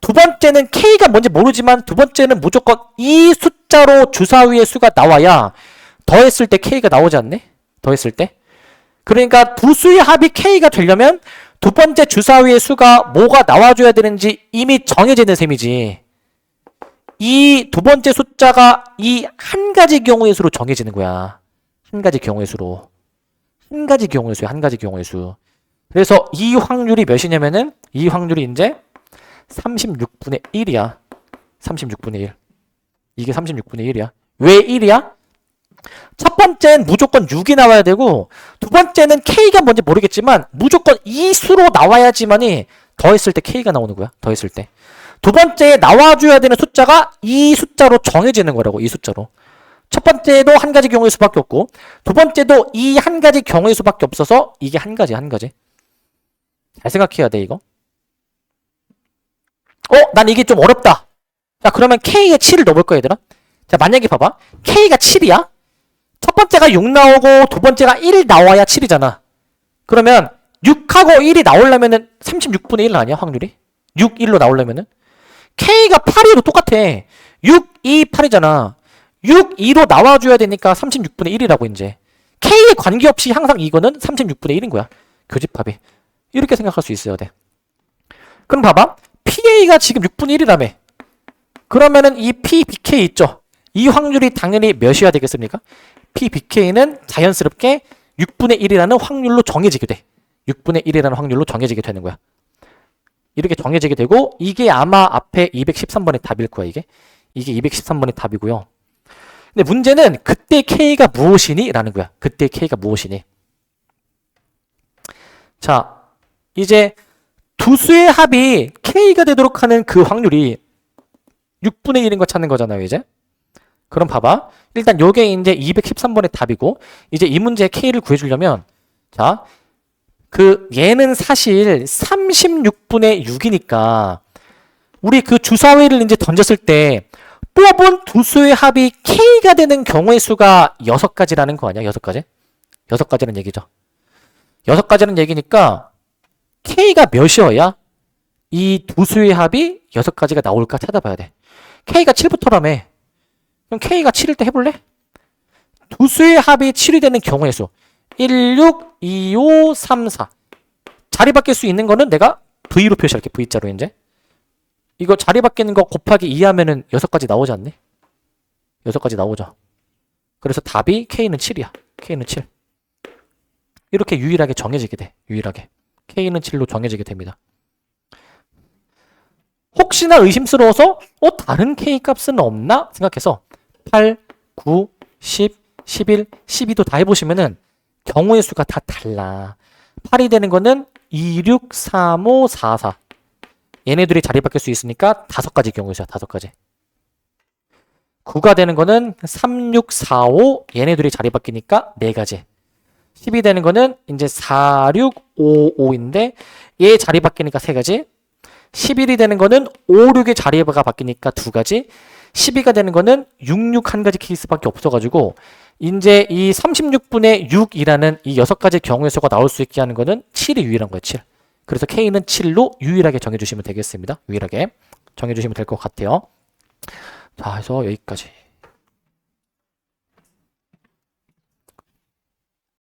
두 번째는 K가 뭔지 모르지만 두 번째는 무조건 이 숫자로 주사위의 수가 나와야 더했을 때 K가 나오지 않네? 더했을 때. 그러니까 두 수의 합이 K가 되려면 두 번째 주사위의 수가 뭐가 나와줘야 되는지 이미 정해져 있는 셈이지. 이 두 번째 숫자가 이 한 가지 경우의 수로 정해지는 거야. 한 가지 경우의 수로. 한 가지 경우의 수야. 한 가지 경우의 수. 그래서 이 확률이 몇이냐면은 이 확률이 이제 36분의 1이야. 36분의 1. 이게 36분의 1이야. 왜 1이야? 첫 번째는 무조건 6이 나와야 되고 두 번째는 K가 뭔지 모르겠지만 무조건 이 수로 나와야지만이 더했을 때 K가 나오는 거야. 더했을 때. 두 번째에 나와줘야 되는 숫자가 이 숫자로 정해지는 거라고. 이 숫자로. 첫 번째도 한 가지 경우의 수밖에 없고 두 번째도 이 한 가지 경우의 수밖에 없어서 이게 한 가지. 잘 생각해야 돼 이거. 난 이게 좀 어렵다. 자 그러면 K에 7을 넣어볼 거야 얘들아. 자 만약에 봐봐. K가 7이야. 첫 번째가 6 나오고 두 번째가 1 나와야 7이잖아. 그러면 6하고 1이 나오려면은 36분의 1 아니야 확률이? 6, 1로 나오려면은 K가 8이도 똑같아. 6, 2, 8이잖아. 6, 2로 나와줘야 되니까 36분의 1이라고 이제. K에 관계없이 항상 이거는 36분의 1인 거야. 교집합이. 이렇게 생각할 수 있어야 돼. 그럼 봐봐. PA가 지금 6분의 1이라며. 그러면은 이 PBK 있죠. 이 확률이 당연히 몇이어야 되겠습니까? PBK는 자연스럽게 6분의 1이라는 확률로 정해지게 돼. 6분의 1이라는 확률로 정해지게 되는 거야. 이렇게 정해지게 되고 이게 아마 앞에 213번의 답일 거야 이게. 이게 213번의 답이고요. 근데 문제는 그때 K가 무엇이니? 라는 거야. 그때 K가 무엇이니? 자, 이제 두 수의 합이 K가 되도록 하는 그 확률이 6분의 1인 거 찾는 거잖아요, 이제. 그럼 봐봐. 일단 요게 이제 213번의 답이고 이제 이 문제에 K를 구해주려면 자, 얘는 사실 36분의 6이니까 우리 그 주사위를 이제 던졌을 때 뽑은 두 수의 합이 K가 되는 경우의 수가 6가지라는 거 아니야? 6가지? 6가지는 얘기죠. 6가지는 얘기니까 K가 몇이어야 이 두 수의 합이 6가지가 나올까 찾아봐야 돼. K가 7부터라며. 그럼 K가 7일 때 해볼래? 두 수의 합이 7이 되는 경우의 수. 1, 6, 2, 5, 3, 4. 자리 바뀔 수 있는 거는 내가 V로 표시할게. V자로 이제. 이거 자리 바뀌는 거 곱하기 2 하면은 6가지 나오지 않니? 6가지 나오죠. 그래서 답이 K는 7이야. K는 7. 이렇게 유일하게 정해지게 돼. 유일하게. K는 7로 정해지게 됩니다. 혹시나 의심스러워서 다른 K 값은 없나? 생각해서 8, 9, 10, 11, 12도 다 해보시면은 경우의 수가 다 달라. 8이 되는 거는 2, 6, 3, 5, 4, 4. 얘네들이 자리 바뀔 수 있으니까 5가지 경우의 수야. 5가지. 9가 되는 거는 3, 6, 4, 5. 얘네들이 자리 바뀌니까 4가지. 10이 되는 거는 이제 4, 6, 5, 5인데 얘 자리 바뀌니까 3가지. 11이 되는 거는 5, 6의 자리가 바뀌니까 2가지. 12가 되는 거는 6, 6 한 가지 케이스밖에 없어가지고 이제 이 36분의 6이라는 이 6가지 경우의 수가 나올 수 있게 하는 거는 7이 유일한 거예요. 7. 그래서 K는 7로 유일하게 정해주시면 되겠습니다. 유일하게 정해주시면 될 것 같아요. 자, 그래서 여기까지.